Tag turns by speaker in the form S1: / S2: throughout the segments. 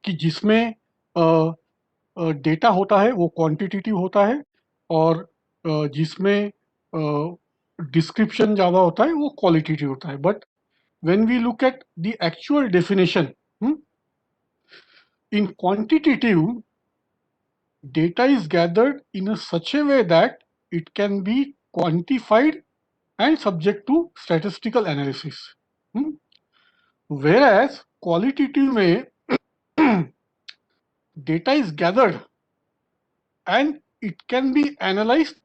S1: कि जिसमें डेटा होता है वो क्वांटिटेटिव होता है, और जिसमें डिस्क्रिप्शन ज़्यादा होता है वो क्वालिटेटिव होता है. But when we look at the actual definition, in quantitative, data is gathered in a such a way that it can be quantified and subject to statistical analysis. Whereas qualitative में data is gathered and it can be analyzed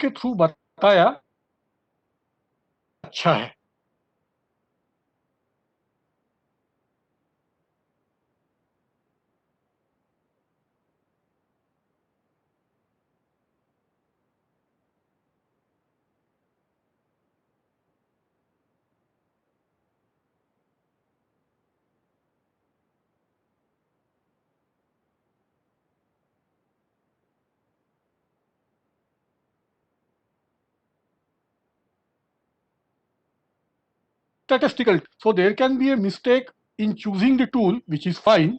S1: के through बताया अच्छा है. Statistical. So there can be a mistake in choosing the tool, which is fine,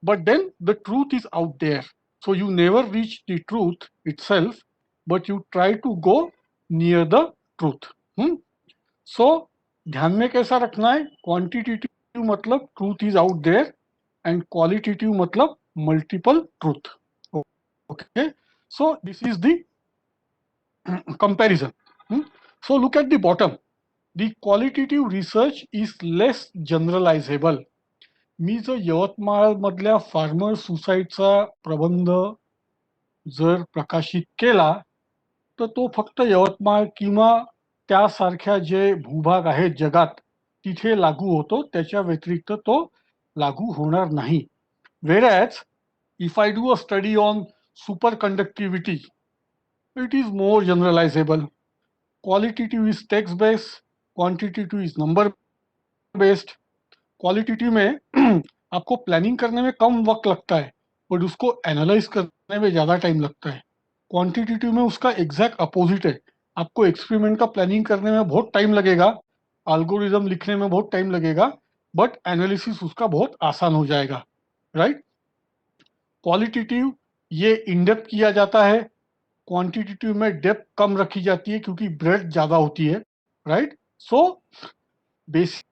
S1: but then the truth is out there. So you never reach the truth itself, but you try to go near the truth. So ध्यान में कैसा रखना है, quantitative मतलब truth is out there and qualitative मतलब multiple truth. Okay, so this is the comparison. So look at the bottom. The qualitative research is less generalizable. मी जर यवतमाळ मधल्या farmer सुसाईडचा प्रबंध जर प्रकाशित केला तर तो फक्त यवतमाळ किंवा त्यासारख्या जे भूभाग आहेत जगात तिथे लागू होतो, त्याच्या व्यतिरिक्त तो लागू होणार नाही. Whereas if I do a study on superconductivity, it is more generalizable. Qualitative is text based, quantitative is number based. Qualitative में आपको प्लानिंग करने में कम वक्त लगता है, बट उसको एनालाइज करने में ज़्यादा टाइम लगता है. क्वांटिटेटिव में उसका एग्जैक्ट अपोजिट है. आपको एक्सपेरिमेंट का प्लानिंग करने में बहुत टाइम लगेगा, एल्गोरिदम लिखने में बहुत टाइम लगेगा, बट एनालिसिस उसका बहुत आसान हो जाएगा. राइट. क्वालिटेटिव ये इनडेप्थ किया जाता है, क्वांटिटेटिव में डेप्थ कम रखी जाती है क्योंकि ब्रेथ ज़्यादा होती है. Right. So basic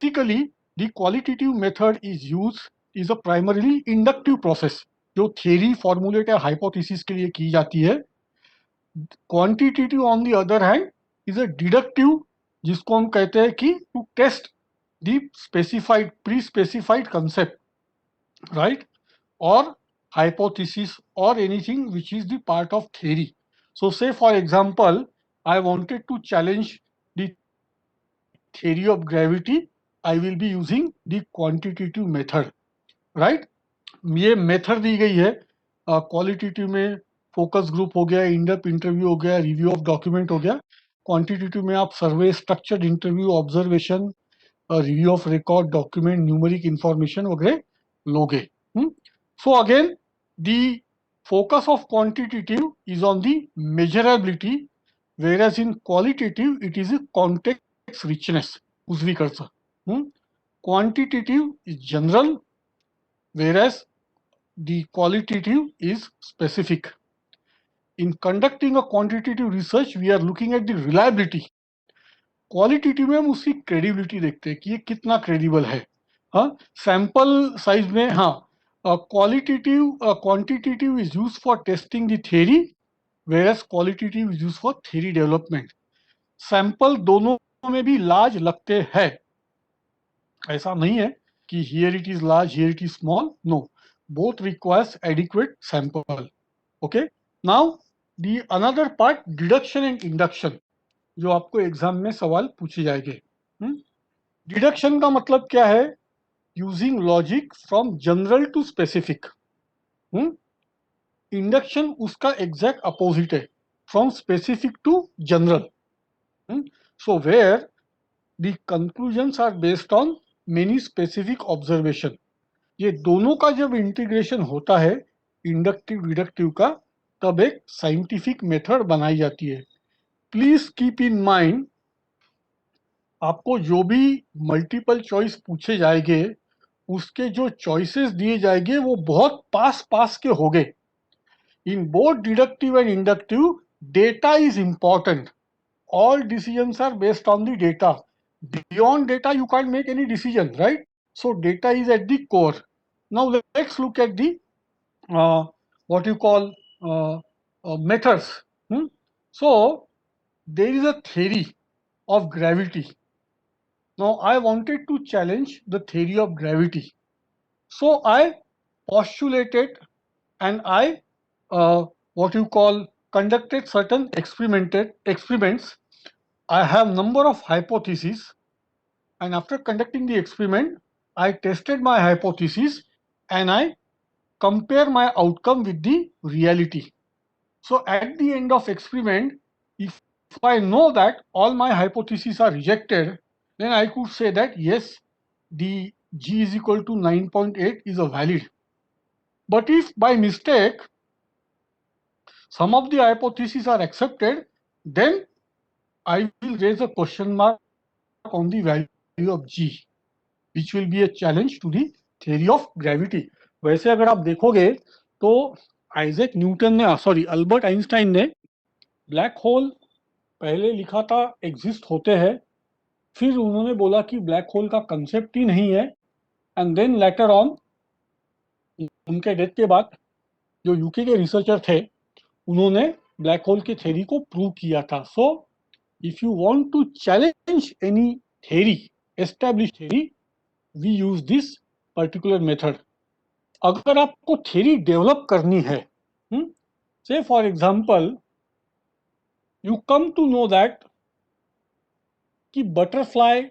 S1: Typically, the qualitative method is a primarily inductive process जो theory formulate या hypothesis के लिए की जाती है. Quantitative on the other hand is a deductive जिसको हम कहते हैं कि to test the specified pre-specified concept, right, or hypothesis or anything which is the part of theory. So say for example I wanted to challenge the theory of gravity, I will be using the quantitative method, right. ये method दी गई है. Qualitative में focus group हो गया, in-depth interview हो गया, review of document हो गया. क्वांटिटेटिव में आप survey, structured interview, observation, review of record, document, numeric information वगैरह लोगे. So again the focus of quantitative is on the measurability, whereas in qualitative it is a context richness उजवीकडचं. Quantitative is general, whereas the qualitative is specific. In conducting a quantitative research, we are looking at the reliability. Qualitative में हम उसकी credibility देखते हैं कि ये कितना credible है. हाँ, सैंपल साइज में. हाँ, qualitative quantitative is use for testing the theory, whereas qualitative is use for theory development. Sample दोनों में भी लार्ज लगते हैं, ऐसा नहीं है कि here it is large, here it is small. No, both requires adequate sample. Okay. Now the another part, deduction and induction, जो आपको एग्जाम में सवाल पूछे जाएंगे. डिडक्शन का मतलब क्या है? Using logic from general to specific. Induction उसका एग्जैक्ट अपोजिट है, from specific to general. So where the conclusions are based on many specific observation. ये दोनों का जब इंटीग्रेशन होता है इंडक्टिव डिडक्टिव का, तब एक साइंटिफिक मेथड बनाई जाती है. प्लीज कीप इन माइंड, आपको जो भी मल्टीपल चॉइस पूछे जाएंगे उसके जो चॉइसेस दिए जाएंगे वो बहुत पास पास के होंगे. In both deductive and inductive data is important. All decisions are based on the data. Beyond data, you can't make any decision, right? So data is at the core. Now let's look at the what you call methods. So there is a theory of gravity. Now I wanted to challenge the theory of gravity. So I postulated and I what you call conducted certain experiments. I have number of hypotheses, and after conducting the experiment, I tested my hypothesis and I compare my outcome with the reality. So at the end of experiment, if I know that all my hypotheses are rejected, then I could say that yes, the G is equal to 9.8 is a valid. But if by mistake some of the hypotheses are accepted, then I will raise a question mark on the value of G, which will be a challenge to the theory of gravity. वैसे अगर आप देखोगे तो Isaac Newton ने Albert Einstein ने black hole पहले लिखा था एग्जिस्ट होते हैं, फिर उन्होंने बोला कि ब्लैक होल का कंसेप्ट ही नहीं है, एंड देन लेटर ऑन उनके डेथ के बाद जो यूके के रिसर्चर थे उन्होंने ब्लैक होल के थ्योरी को प्रूव किया था. So if you want to challenge any theory, established theory, we use this particular method. अगर आपको थ्योरी डेवलप करनी है, say for example, you come to know that कि बटरफ्लाई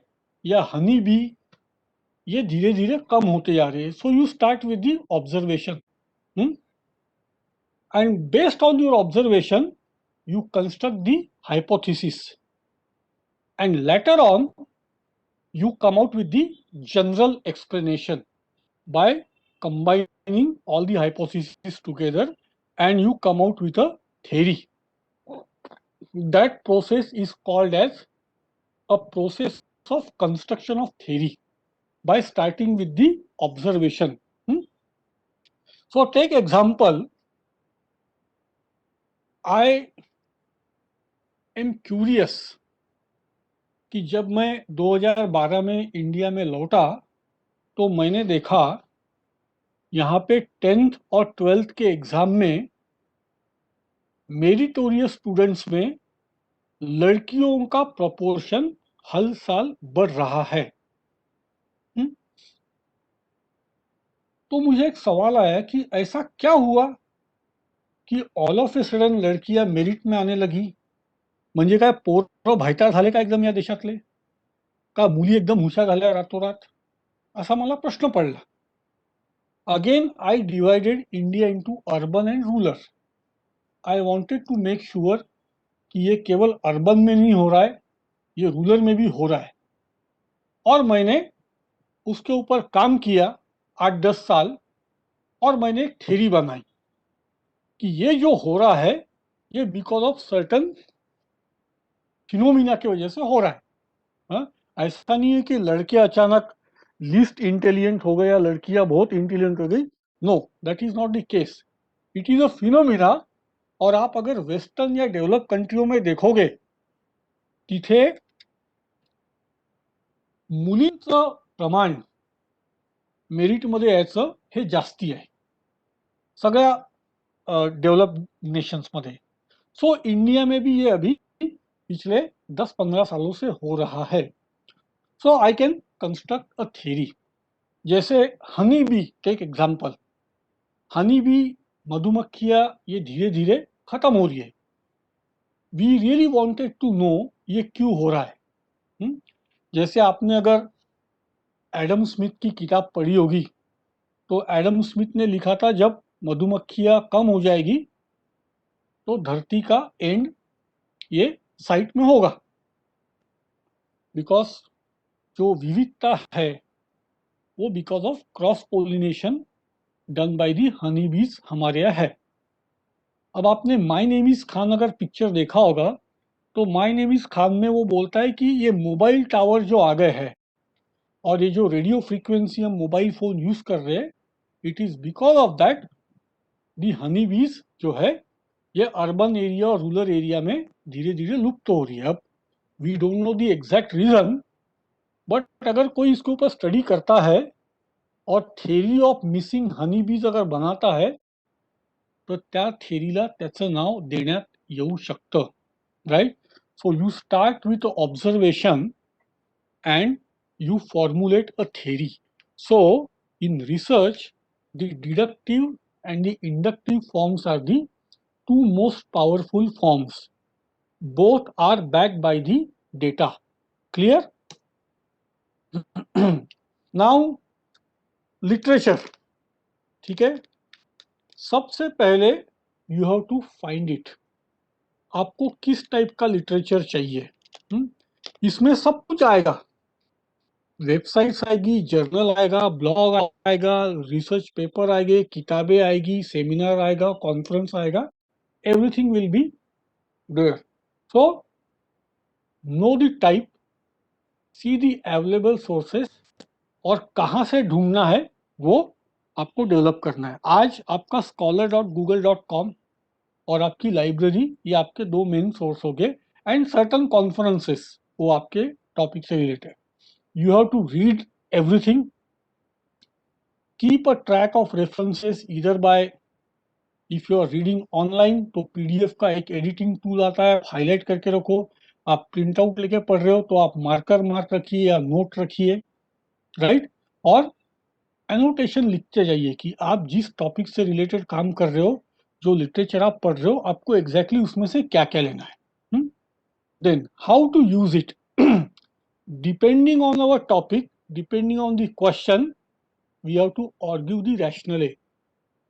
S1: या हनी बी ये धीरे धीरे कम होते जा रहे हैं. सो you start with the observation, and based on your observation you construct the hypothesis, and later on you come out with the general explanation by combining all the hypotheses together, and you come out with a theory. That process is called as a process of construction of theory by starting with the observation. So take example, I am curious कि जब मैं 2012 में India में लौटा तो मैंने देखा यहाँ पे 10th और 12th के एग्जाम में मेरिटोरियस स्टूडेंट्स में लड़कियों का प्रोपोर्शन हर साल बढ़ रहा है. तो मुझे एक सवाल आया कि ऐसा क्या हुआ की ऑल ऑफ ए सडन लड़कियां मेरिट में आने लगी. म्हणजे काय पोरं भायटाळ झाले का एकदम या देशातले, का मुली एकदम हुशार झाल्या रातोरात, असा मला प्रश्न पडला. Again I divided India into urban and rural. I wanted to make sure कि ये केवल अर्बन में नहीं हो रहा है, ये रूरल में भी हो रहा है. और मैंने उसके ऊपर काम किया 8-10 साल, और मैंने एक थ्योरी बनाई कि ये जो हो रहा है ये बिकॉज ऑफ सर्टन फिनोमिना की वजह से हो रहा है. ऐसा नहीं है कि लड़के अचानक लीस्ट इंटेलिजेंट हो गए या लड़कियां बहुत इंटेलिजेंट हो गई. No, that is not the case. It is a phenomena. और आप अगर वेस्टर्न या डेव्हलप कंट्रीओ में देखोगे तिथे मुलींचं प्रमाण मेरिटमध्ये यायचं हे जास्ती आहे सगळ्या डेव्हलप नेशंस मध्ये. सो इंडिया में भी ये अभी पिछले 10-15 सालों से हो रहा है. So I can construct a theory. जैसे honey bee, take example. Honey bee, मधुमक्खियां ये धीरे धीरे खत्म हो रही है. We really wanted to know ये क्यों हो रहा है. जैसे आपने अगर एडम स्मिथ की किताब पढ़ी होगी तो एडम स्मिथ ने लिखा था जब मधुमक्खियां कम हो जाएगी तो धरती का एंड ये साइट में होगा. बिकॉज जो विविधता है वो because of cross pollination done by the honey बीज हमारे यहाँ है। अब आपने माय नेम इज खान अगर पिक्चर देखा होगा तो माय नेम इज खान में वो बोलता है कि ये मोबाइल टावर जो आ गए हैं और ये जो रेडियो फ्रीक्वेंसी हम मोबाइल फोन यूज कर रहे हैं, it is because of that the honey bees जो है ये अर्बन एरिया और रूरल एरिया में धीरे धीरे लुप्त हो रही है। अब we don't know the exact reason, but अगर कोई इसके ऊपर स्टडी करता है और थेरी ऑफ मिसिंग हनी बीज अगर बनाता है तर त्या थेरीला त्याचं नाव देण्यात येऊ शकतं, right. So you start with observation and you formulate a theory. So in research, the deductive and the inductive forms are the two most powerful forms. Both are backed by the data. Clear? Now literature. ठीक है, सबसे पहले you have to find it, आपको किस type का literature चाहिए। इसमें सब कुछ आएगा, वेबसाइट्स आएगी, जर्नल आएगा, ब्लॉग आएगा, रिसर्च पेपर आएंगे, किताबें आएगी, सेमिनार आएगा, कॉन्फ्रेंस आएगा, everything will be there. So know the type, see the available sources और कहाँ से ढूंढना है वो आपको डेवलप करना है। आज आपका scholar.google.com और आपकी लाइब्रेरी ये आपके दो मेन सोर्स हो गए, एंड सर्टन कॉन्फ्रेंसेस वो आपके टॉपिक से related. You have to read everything, keep a track of references either by, if you are reading online तो PDF का एक एडिटिंग टूल आता है, हाईलाइट करके रखो। आप प्रिंट आउट लेके पढ़ रहे हो तो आप मार्क रखिए या नोट रखिए, राइट। और एनोटेशन लिखते जाइए कि आप जिस टॉपिक से रिलेटेड काम कर रहे हो, जो लिटरेचर आप पढ़ रहे हो, आपको एग्जैक्टली उसमें से क्या क्या लेना है। Then how to use it, depending on our topic, depending on the question, we have to argue the rational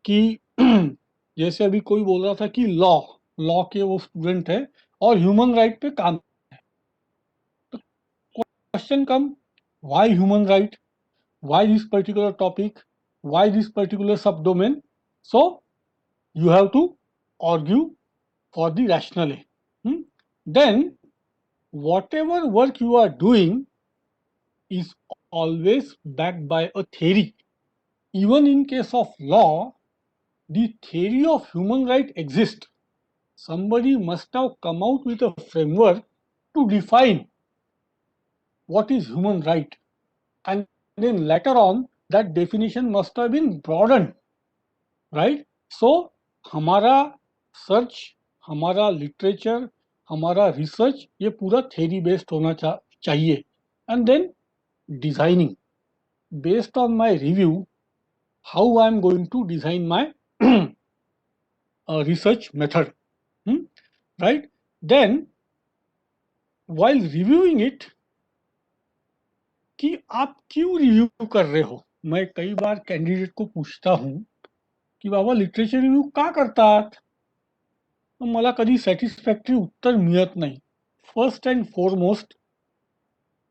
S1: कि जैसे अभी कोई बोल रहा था कि लॉ लॉ के वो स्टूडेंट है और ह्यूमन राइट पे काम, तो question come, why human right, why this particular topic, why this particular subdomain. So you have to argue for the rationale. Then whatever work you are doing is always backed by a theory. Even in case of law, the theory of human right exists. Somebody must have come out with a framework to define what is human right, and then later on that definition must have been broadened, right? So हमारा search, हमारा literature, हमारा research ये पूरा theory based होना चाहिए। And then designing based on my review, how I am going to design my research method, right? Then while reviewing it, कि आप क्यों रिव्यू कर रहे हो। मैं कई बार कैंडिडेट को पूछता हूँ की बाबा लिटरेचर रिव्यू का करतात, मला कधी सॅटिस्फॅक्टरी उत्तर मिळत नाही। First and foremost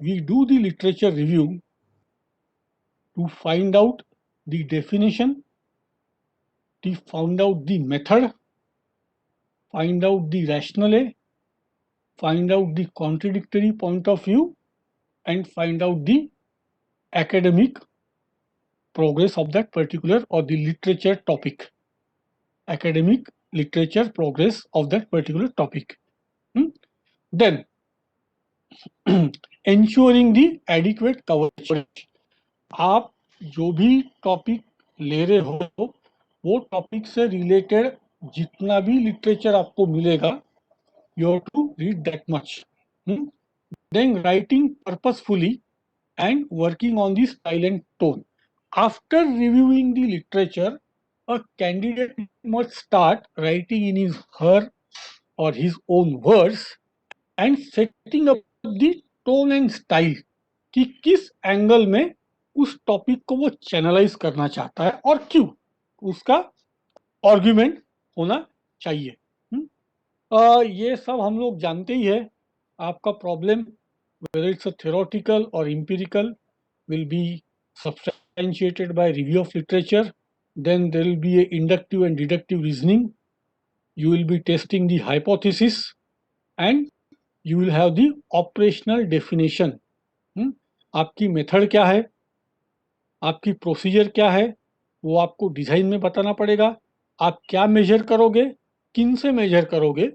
S1: we do the literature review to find out the definition, to find out the method, find out the rationale, find out the contradictory point of view, and find out the academic progress of that particular or the literature topic, academic literature progress of that particular topic. Then ensuring the adequate coverage. आप जो भी topic ले रहे हो वो topic से related जितना भी लिटरेचर आपको मिलेगा, you have to read that much. Then writing purposefully and working on the style and tone. After reviewing the literature, a candidate must start writing in her or his own words and setting up the tone and style कि किस angle में उस topic को वो channelise करना चाहता है और क्यों, उसका आर्ग्यूमेंट होना चाहिए। ये सब हम लोग जानते ही है। आपका problem whether it's a theoretical or empirical, will be substantiated by review of literature. Then there will be a inductive and deductive reasoning. You will be testing the hypothesis, and you will have the operational definition. आपकी method क्या है, आपकी procedure क्या है, वो आपको design में बताना पड़ेगा. आप क्या मेजर करोगे, किन से मेजर करोगे,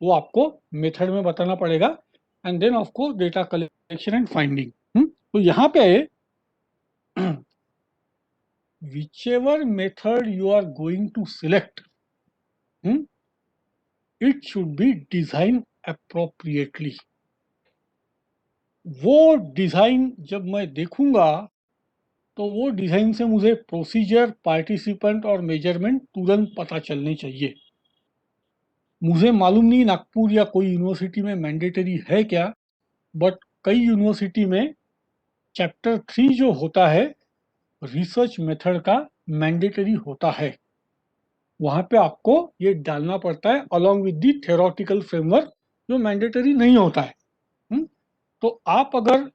S1: वो आपको मेथड में बताना पड़ेगा. And then of course data collection and finding. तो यहाँ पे whichever method you are going to select, it should be designed appropriately. वो डिजाइन जब मैं देखूंगा तो वो डिजाइन से मुझे प्रोसीजर, पार्टिसिपेंट और मेजरमेंट तुरंत पता चलने चाहिए. मुझे मालूम नहीं नागपुर या कोई यूनिवर्सिटी में मैंडेटरी है क्या, बट कई यूनिवर्सिटी में चैप्टर 3 जो होता है रिसर्च मेथड का मैंडेटरी होता है. वहां पे आपको ये डालना पड़ता है along with the theoretical framework, जो मैंडेटरी नहीं होता है. तो आप अगर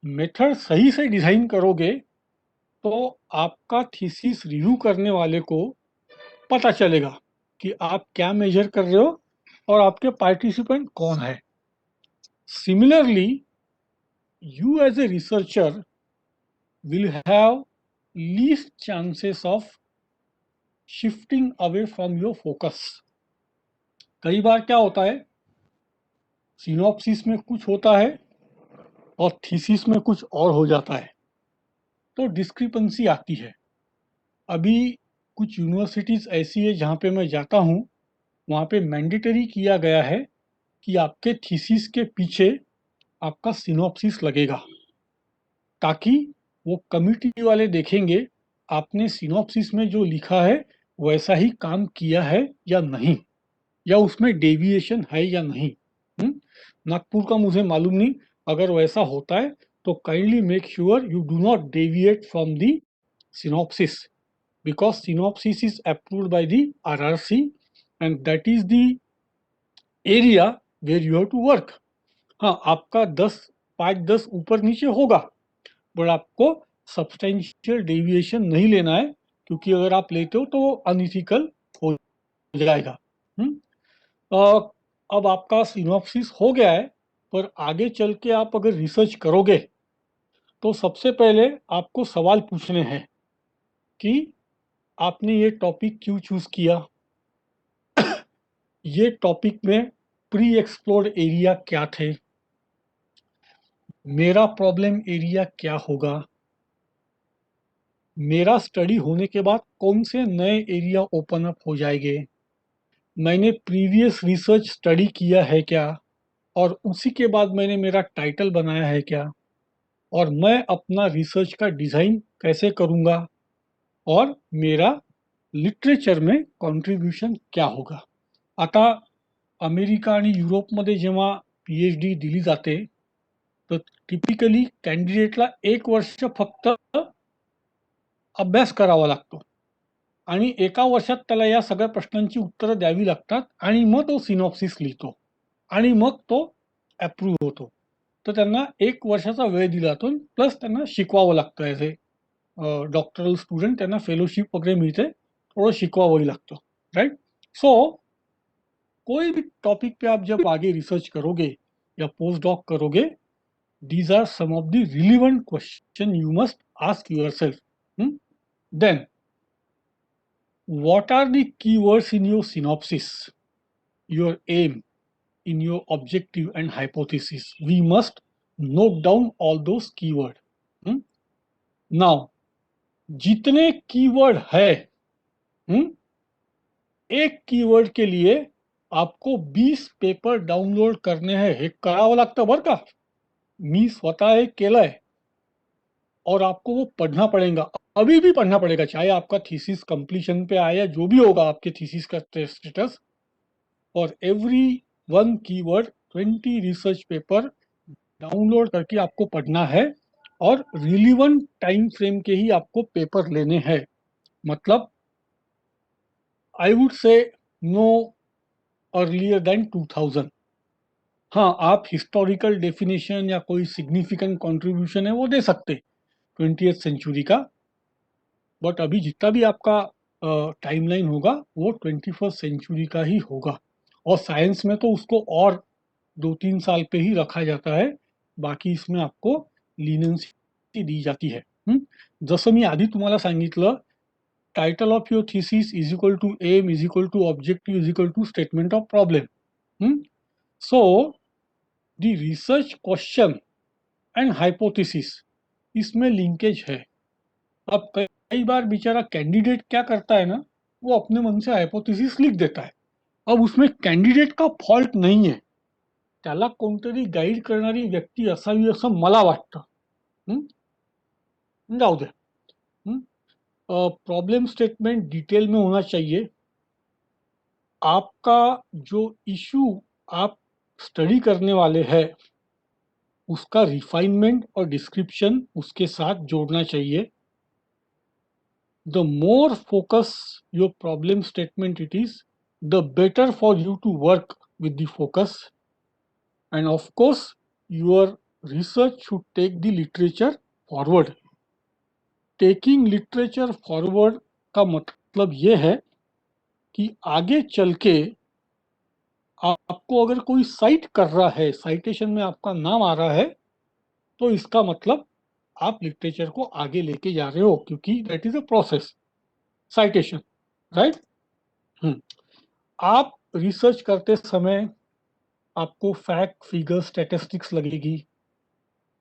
S1: मेथड सही से डिजाइन करोगे तो आपका थीसिस रिव्यू करने वाले को पता चलेगा कि आप क्या मेजर कर रहे हो और आपके पार्टिसिपेंट कौन है. Similarly, you as a researcher will have least chances of shifting away from your focus. कई बार क्या होता है, सिनॉप्सिस में कुछ होता है और थीसिस में कुछ और हो जाता है, तो डिस्क्रिपेंसी आती है. अभी कुछ यूनिवर्सिटीज ऐसी है जहाँ पे मैं जाता हूँ, वहाँ पे मैंडेटरी किया गया है कि आपके थीसिस के पीछे आपका सिनॉप्सिस लगेगा, ताकि वो कमिटी वाले देखेंगे आपने सिनॉप्सिस में जो लिखा है वैसा ही काम किया है या नहीं, या उसमें डेविएशन है या नहीं. नागपुर का मुझे मालूम नहीं, अगर वैसा होता है तो kindly make sure you do not deviate from the synopsis, because synopsis is approved by the RRC and that is the area where you have to work. हाँ, आपका 5-10 ऊपर नीचे होगा, बट आपको सब्सटेंशियल डेविएशन नहीं लेना है, क्योंकि अगर आप लेते हो तो अनइथिकल हो जाएगा. अब आपका सिनॉप्सिस हो गया है, पर आगे चल के आप अगर रिसर्च करोगे तो सबसे पहले आपको सवाल पूछने हैं कि आपने ये टॉपिक क्यों चूज किया, ये टॉपिक में प्री एक्सप्लोर्ड एरिया क्या थे, मेरा प्रॉब्लम एरिया क्या होगा, मेरा स्टडी होने के बाद कौन से नए एरिया ओपन अप हो जाएंगे, मैंने प्रीवियस रिसर्च स्टडी किया है क्या, और उसी के बाद मैंने मेरा टाइटल बनाया है क्या, और मैं अपना रिसर्च का डिज़ाइन कैसे करूँगा, और मेरा लिटरेचर में कॉन्ट्रीब्युशन क्या होगा. आता अमेरिका आणि युरोपमध्ये जेव्हा PhD दिली जाते तर टिपिकली कॅन्डिडेटला 1 वर्ष फक्त अभ्यास करावा लागतो आणि एका वर्षात त्याला या सगळ्या प्रश्नांची उत्तरं द्यावी लागतात आणि मग तो सिनॉप्सिस लिहितो आणि मग तो अप्रूव्ह होतो. तर त्यांना 1 वर्षाचा वेळ दिला जातो, प्लस त्यांना शिकवावं लागतं. ॲज ए डॉक्टरल स्टुडंट त्यांना फेलोशिप वगैरे मिळते, थोडं शिकवावंही लागतं, राइट. सो कोई भी टॉपिक पे आप जब आगे रिसर्च करोगे या पोस्ट डॉक करोगे, these are some of the relevant question you must ask yourself. Then, what are the keywords in your synopsis, your aim, in your objective and hypothesis? We must note down all those keywords. Now, जितने keyword है, एक keyword के लिए आपको 20 paper download करने हैं. हे करावं लागतं बरं का, मी स्वतः एक केलंय, और आपको वो पढ़ना पड़ेगा, अभी भी पढ़ना पड़ेगा, चाहे आपका थीसिस कंप्लीशन पे आए या जो भी होगा आपके थीसिस का स्टेटस. और every 1 keyword 20 research paper download करके आपको पढ़ना है, और रिलीवेंट टाइम फ्रेम के ही आपको पेपर लेने हैं. मतलब I would say no earlier than 2000. हाँ, आप हिस्टोरिकल डेफिनेशन या कोई सिग्निफिकेंट कंट्रीब्यूशन है वो दे सकते 20th सेंचुरी का, बट अभी जितना भी आपका टाइमलाइन होगा वो 21st सेंचुरी का ही होगा। और साइंस में तो उसको और 2-3 साल पे ही रखा जाता है, बाकी इसमें आपको लिनियन्सी दी जाती है। जसं मी आधी तुम्हाला सांगितलं, title of your thesis is equal to M is equal to objective is equal to statement of problem. So the research question and hypothesis, इसमें लिंकेज है। अब कई बार बेचारा कैंडिडेट क्या करता है ना, वो अपने मन से हाइपोथेसिस लिख देता है। अब उसमें कैंडिडेट का फॉल्ट नहीं है, त्याला कोणतरी गाईड करणारी व्यक्ती असावी असं मला वाटतं। हं? जाऊ दे। प्रॉब्लम स्टेटमेंट डिटेल में होना चाहिए। आपका जो इशू आप स्टडी करने वाले हैं उसका रिफाइनमेंट और डिस्क्रिप्शन उसके साथ जोड़ना चाहिए। The more focus your problem statement it is, the better for you to work with the focus. And of course, your research should take the literature forward. Taking literature forward का मतलब ये है कि आगे चल के आपको अगर कोई साइट कर रहा है, साइटेशन में आपका नाम आ रहा है, तो इसका मतलब आप लिटरेचर को आगे लेके जा रहे हो, क्योंकि that is a process, citation, right. आप रिसर्च करते समय आपको फैक्ट, फिगर, स्टैटिस्टिक्स लगेगी,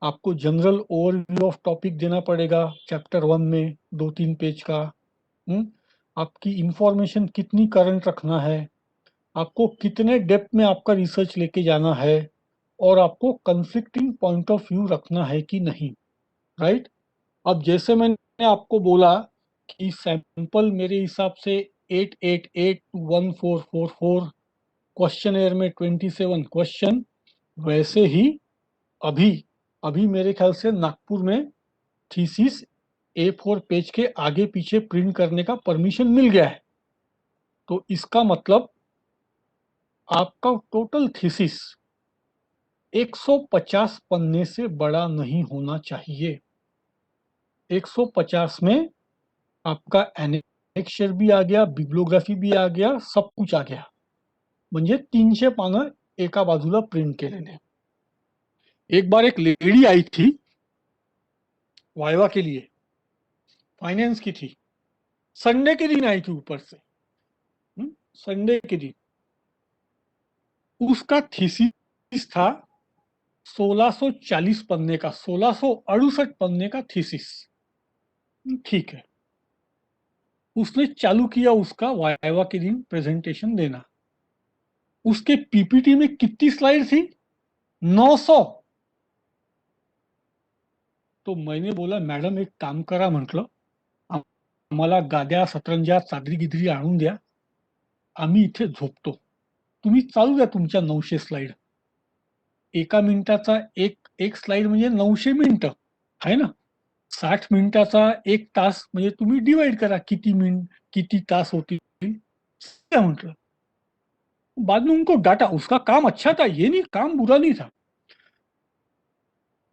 S1: आपको जनरल ओवरव्यू ऑफ टॉपिक देना पड़ेगा चैप्टर 1 में 2-3 पेज का। आपकी इंफॉर्मेशन कितनी करंट रखना है, आपको कितने डेप्थ में आपका रिसर्च लेके जाना है, और आपको कंफ्लिक्टिंग पॉइंट ऑफ व्यू रखना है कि नहीं, राइट। अब जैसे मैंने आपको बोला कि सैंपल मेरे हिसाब से 888 to 1444, क्वेश्चन एयर में 27 क्वेश्चन, वैसे ही अभी अभी मेरे ख्याल से नागपुर में थीसिस A4 पेज के आगे पीछे प्रिंट करने का परमिशन मिल गया है। तो इसका मतलब आपका टोटल थीसिस 150 पन्ने से बड़ा नहीं होना चाहिए। 150 में आपका एनेक्चर भी आ गया, बिब्लियोग्राफी भी आ गया, सब कुछ आ गया, म्हणजे 300 पानं एका बाजूला प्रिंट केलेले। एक बार एक लेडी आई थी वाइवा के लिए, फाइनेंस की थी, संडे के दिन आई थी ऊपर से। संडे के दिन उसका थीसिस था 1640 पन्ने का, 1668 पन्ने का थीसिस। ठीक है, उसने चालू किया उसका वाइवा के दिन प्रेजेंटेशन देना। उसके पीपीटी में कितनी स्लाइड थी? 900। तो मैंने बोला मॅडम एक काम करा, म्हटलं आम्हाला गाद्या, सतरंजा, चादरी गिदरी आणून द्या, आम्ही इथे झोपतो, तुम्ही चालू द्या तुमच्या 900 स्लाइड। एका मिनिटाचा एक एक स्लाइड म्हणजे 900 मिनिटं आहे ना, 60 मिनिटाचा एक तास, म्हणजे तुम्ही डिवाइड करा किती मिनिट किती तास होतील। म्हटलं बाद में उनको डाटा, उसका काम अच्छा था, ये नहीं काम बुरा नहीं था।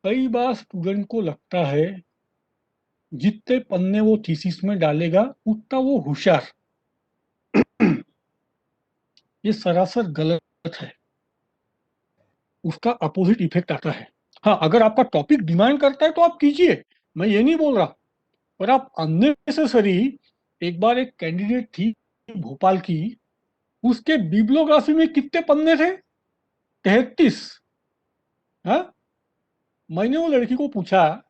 S1: कई बार स्टूडेंट को लगता है जितने पन्ने वो थीसिस में डालेगा उतना वो होशियार, ये सरासर गलत है, उसका अपोजिट इफेक्ट आता है। हाँ, अगर आपका टॉपिक डिमांड करता है तो आप कीजिए, मैं ये नहीं बोल रहा, पर आप अननेसेसरी। एक बार एक कैंडिडेट थी भोपाल की, उसके बिब्लियोग्राफी में कितने पन्ने थे? 33। हाँ, मैंने वो लड़की को पूछा,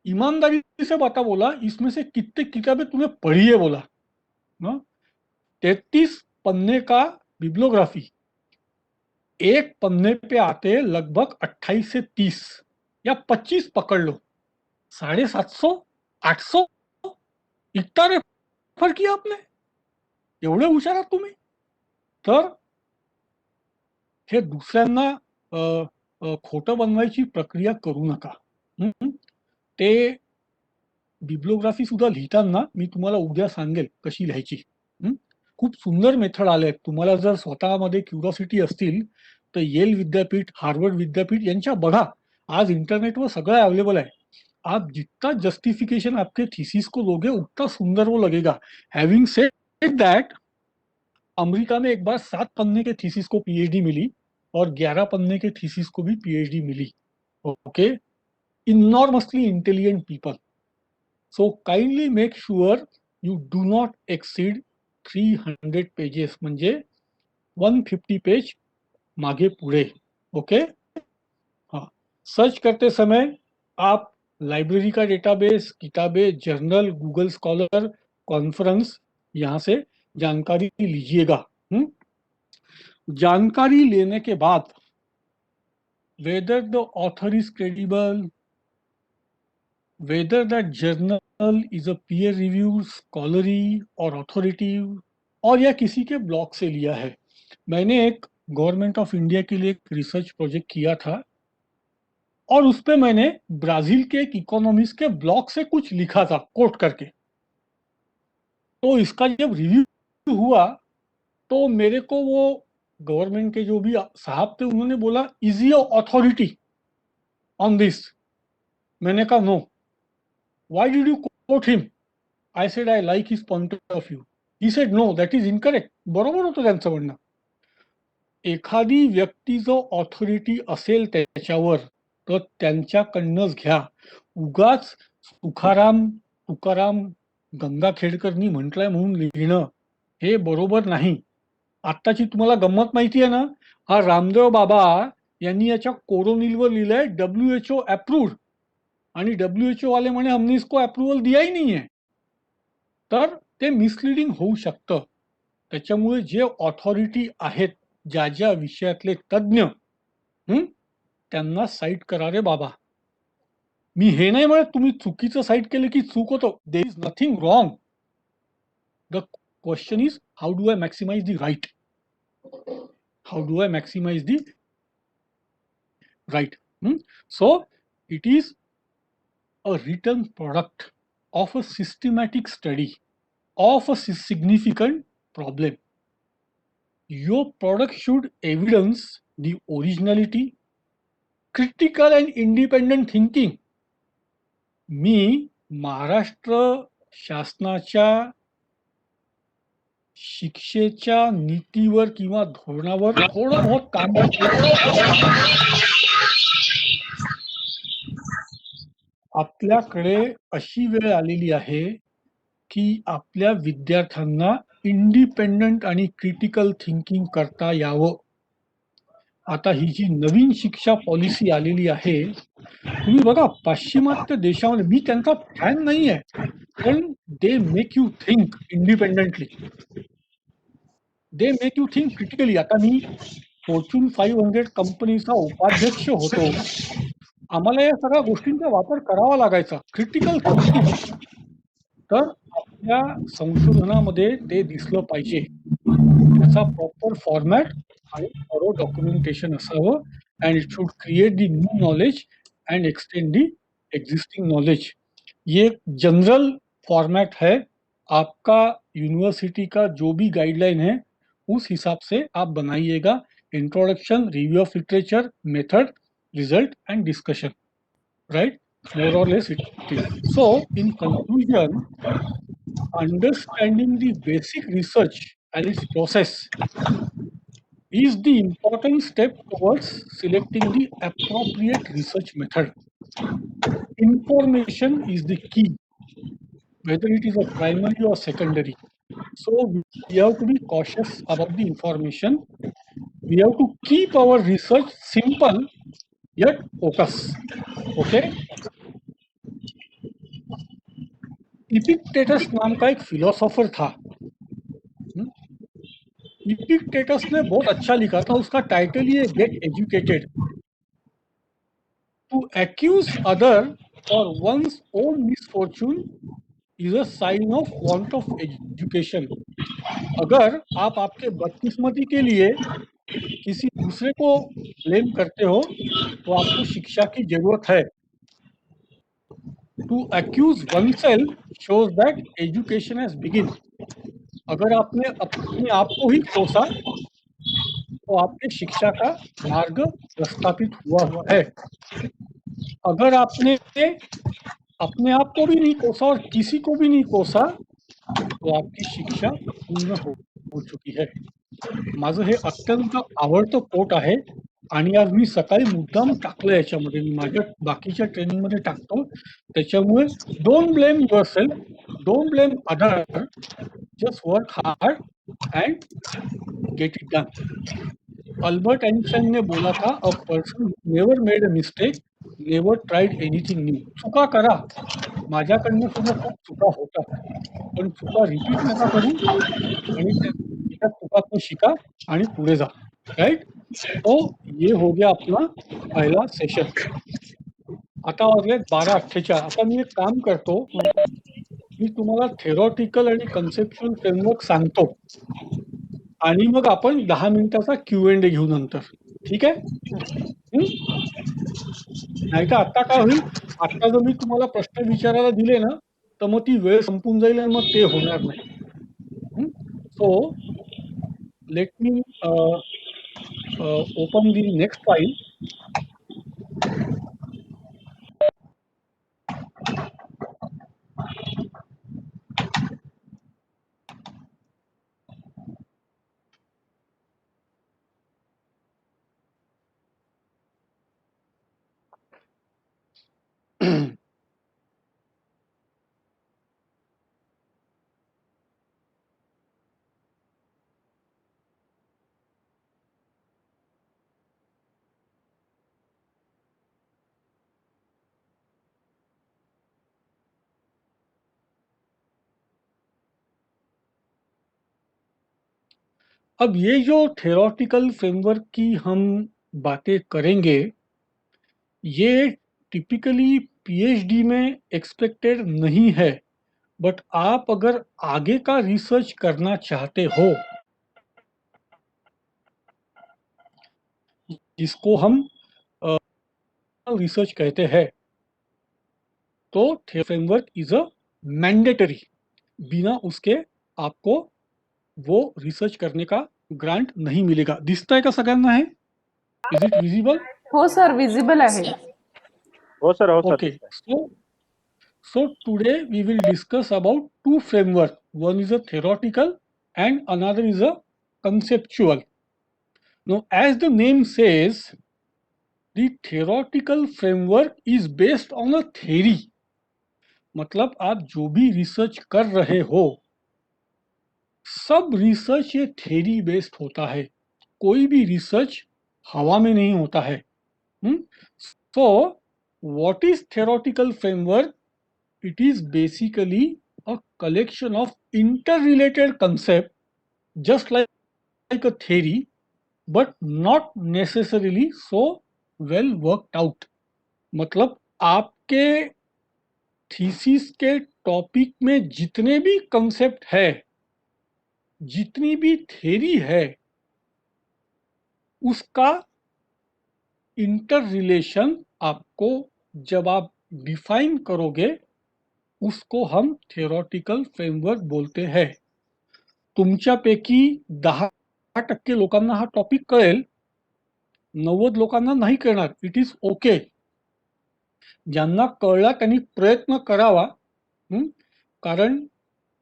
S1: ईमानदारी से बता, बोला इसमें से कितने किताबें तुमने पढ़ी है? बोला 33 पन्ने का बिब्लियोग्राफी, एक पन्ने पे आते लगभग 28 से 30 या 25 पकड़ लो, 750 800, इतना रेफर किया आपने, एवढे हुशार आहात तुम्ही? तर हे दुसऱ्यांना खोटं बनवायची प्रक्रिया करू नका। ते बिब्लियोग्राफी सुद्धा लिहिताना मी तुम्हाला उद्या सांगेल कशी लिहायची। खूप सुंदर मेथड आले आहेत, तुम्हाला जर स्वतःमध्ये क्युरिओसिटी असतील तर येल विद्यापीठ, हार्वर्ड विद्यापीठ यांच्या बघा, आज इंटरनेटवर सगळं अवेलेबल है। आप जितना जस्टिफिकेशन आपके थीसिस को लोगे उतना सुंदर वो लगेगा। हैविंग सेड दैट, अमेरिका में एक बार 7 पन्ने के थीसिस को पीएचडी मिली और 11 पन्ने के थीसिस को भी पीएचडी मिली। Okay, enormously intelligent people. So kindly make sure you do not exceed 300 pages, म्हणजे 150 पेज मागे पुढे। ओके, हाँ, सर्च करते समय आप लाइब्रेरी का डेटाबेस, किताबें, जर्नल, गूगल स्कॉलर, कॉन्फ्रेंस, यहाँ से जानकारी लीजिएगा। जानकारी लेने के बाद whether the author is credible, whether that journal is a peer reviewed, scholarly और authoritative, और या किसी के ब्लॉग से लिया है। मैंने एक गवर्नमेंट ऑफ इंडिया के लिए एक रिसर्च प्रोजेक्ट किया था और उस पे मैंने ब्राजील के एक इकोनॉमिस्ट के ब्लॉग से कुछ लिखा था कोट करके। तो इसका जब रिव्यू हुआ तो मेरे को वो गवर्नमेंट के जो भी साहब थे उन्होंने बोला, is he authority on this? मैंने कहा no. Why did you quote him? I said I like his point of view. He said no, that is incorrect. बरोबर होतं त्यांचं म्हणणं। एखादी व्यक्ती जो ऑथॉरिटी असेल त्याच्यावर तर त्यांच्याकडनंच घ्या। उगाच तुकाराम गंगाखेडकरनी म्हटलंय म्हणून लिहिणं हे बरोबर नाही। आत्ताची तुम्हाला गंमत माहिती आहे ना, हा रामदेव बाबा यांनी याच्या कोरोनिलवर लिहिलंय WHO अप्रूव्ड, आणि WHO वाले म्हणे हमने इसको अप्रूवल दिया ही नाही आहे। तर ते मिसलिडिंग होऊ शकतं। त्याच्यामुळे जे ऑथॉरिटी आहेत, ज्या ज्या विषयातले तज्ञ, त्यांना साईट करा रे बाबा। मी हे नाही म्हणत तुम्ही चुकीचं साईट केलं की चूक होतं, there is nothing wrong. The question is how do I maximize the right, how do I maximize the right. So it is a written product of a systematic study of a significant problem. Your product should evidence the originality, critical and independent thinking. मी महाराष्ट्र शासनाच्या शिक्षेच्या नीतीवर किंवा धोरणावर थोडं बहुत काम आपल्याकडे अशी वेळ आलेली आहे की आपल्या विद्यार्थ्यांना इंडिपेंडंट आणि क्रिटिकल थिंकिंग करता यावं। आता ही जी नवीन शिक्षा पॉलिसी आलेली आहे, तुम्ही बघा पाश्चिमात्य देशामध्ये, मी त्यांचा फॅन नाही आहे, पण they make you think independently, they make you think critically. आता मी फॉर्च्यून 500 कंपनीचा उपाध्यक्ष होतो, आम्हाला या सगळ्या गोष्टींचा वापर करावा लागायचा, क्रिटिकल थिंकिंग। तर आपल्या संशोधनामध्ये ते दिसलं पाहिजे, त्याचा प्रॉपर फॉर्मॅट आणि थॉरो डॉक्युमेंटेशन असावं, and it should create the new knowledge and extend the existing knowledge. ये जनरल फॉर्मेट है, आपका यूनिवर्सिटी का जो भी गाइडलाइन है उस हिसाब से आप बनाइएगा। Introduction, review of literature, method, result and discussion, right? More or less it is. So, in conclusion, understanding the basic research and its process is the important step towards selecting the appropriate research method. Information is the key, whether it is a primary or secondary. So, we have to be cautious about the information. We have to keep our research simple yet focused. Okay? इपिक्टेटस नाम का एक philosopher था। इपिक्टेटस ने बहुत अच्छा लिखा था, उसका टाइटल ये, get educated. To accuse other for one's own misfortune is a sign of want of education. अगर आप आपके बदकिस्मती के लिए किसी दूसरे को ब्लेम करते हो तो आपको शिक्षा की जरूरत है। To accuse oneself shows that education has begin. अगर आपने अपने आप को ही कोसा तो आपके शिक्षा का मार्ग प्रस्थापित हुआ है। अगर आपने अपने आप को भी नहीं कोसा और किसी को भी नहीं कोसा, तो आपकी शिक्षा पूर्ण हो चुकी है. माझं हे अत्यंत आवडतं कोट आहे आणि आज मी सकाळी मुद्दाम टाकलं याच्यामध्ये. मी माझ्या बाकीच्या ट्रेनिंगमध्ये टाकतो. त्याच्यामुळे don't blame yourself, don't blame other, just work hard and get it done. Albert Einstein ने बोला था, a person never made a mistake, never tried anything new. चुका करा. माझ्याकडनं सुद्धा खूप चुका होतात. पण चुका रिपीट नका करू आणि त्या चुकातून शिका आणि पुढे जा. राइट? तो ये हो गया अपना पहला सेशन. आता वाजले 12:48. आता मी एक काम करतो, मी तुम्हाला थेरॉटिकल आणि कन्सेप्च्युअल फ्रेमवर्क सांगतो आणि मग आपण 10 मिनिटाचा Q&A घेऊ नंतर. ठीक आहे? नाहीतर आता काय होईल, आता जर मी तुम्हाला प्रश्न विचारायला दिले ना, तर मग ती वेळ संपून जाईल आणि मग ते होणार नाही. सो लेट मी ओपन दी नेक्स्ट फाइल. अब ये जो थेरोटिकल फ्रेमवर्क की हम बातें करेंगे, ये टिपिकली पीएचडी में एक्सपेक्टेड नहीं है, बट आप अगर आगे का रिसर्च करना चाहते हो, जिसको हम रिसर्च कहते हैं, तो फ्रेमवर्क इज अ मैंडेटरी. बिना उसके आपको वो रिसर्च करने का ग्रांट नहीं मिलेगा. दिसतंय का सगळ्यांना है? Is it visible?
S2: हो सर, विजिबल आहे.
S3: हो sir.
S1: Okay. So today we will discuss about two framework. One is a theoretical and another is a conceptual. Now, as the name says, the theoretical framework is based on a theory. मतलब आप जो भी research कर रहे हो, सब research ये theory based होता है. कोई भी रिसर्च हवा में नहीं होता है. So what is theoretical framework? It is basically a collection of interrelated concept, just like a theory, but not necessarily so well worked out. मतलब आपके थीसिस के टॉपिक में जितने भी कंसेप्ट है, जितनी भी थ्योरी है, उसका इंटर रिलेशन आपको जब आप डिफाइन करोगे, उसको हम थेरोटिकल फ्रेमवर्क बोलते हैं. तुमच्यापैकी 10% लोकांना हा टॉपिक कळेल, 90 लोकांना नाही कळणार. It is okay. ज्यांना कळला त्यांनी प्रयत्न करावा. कारण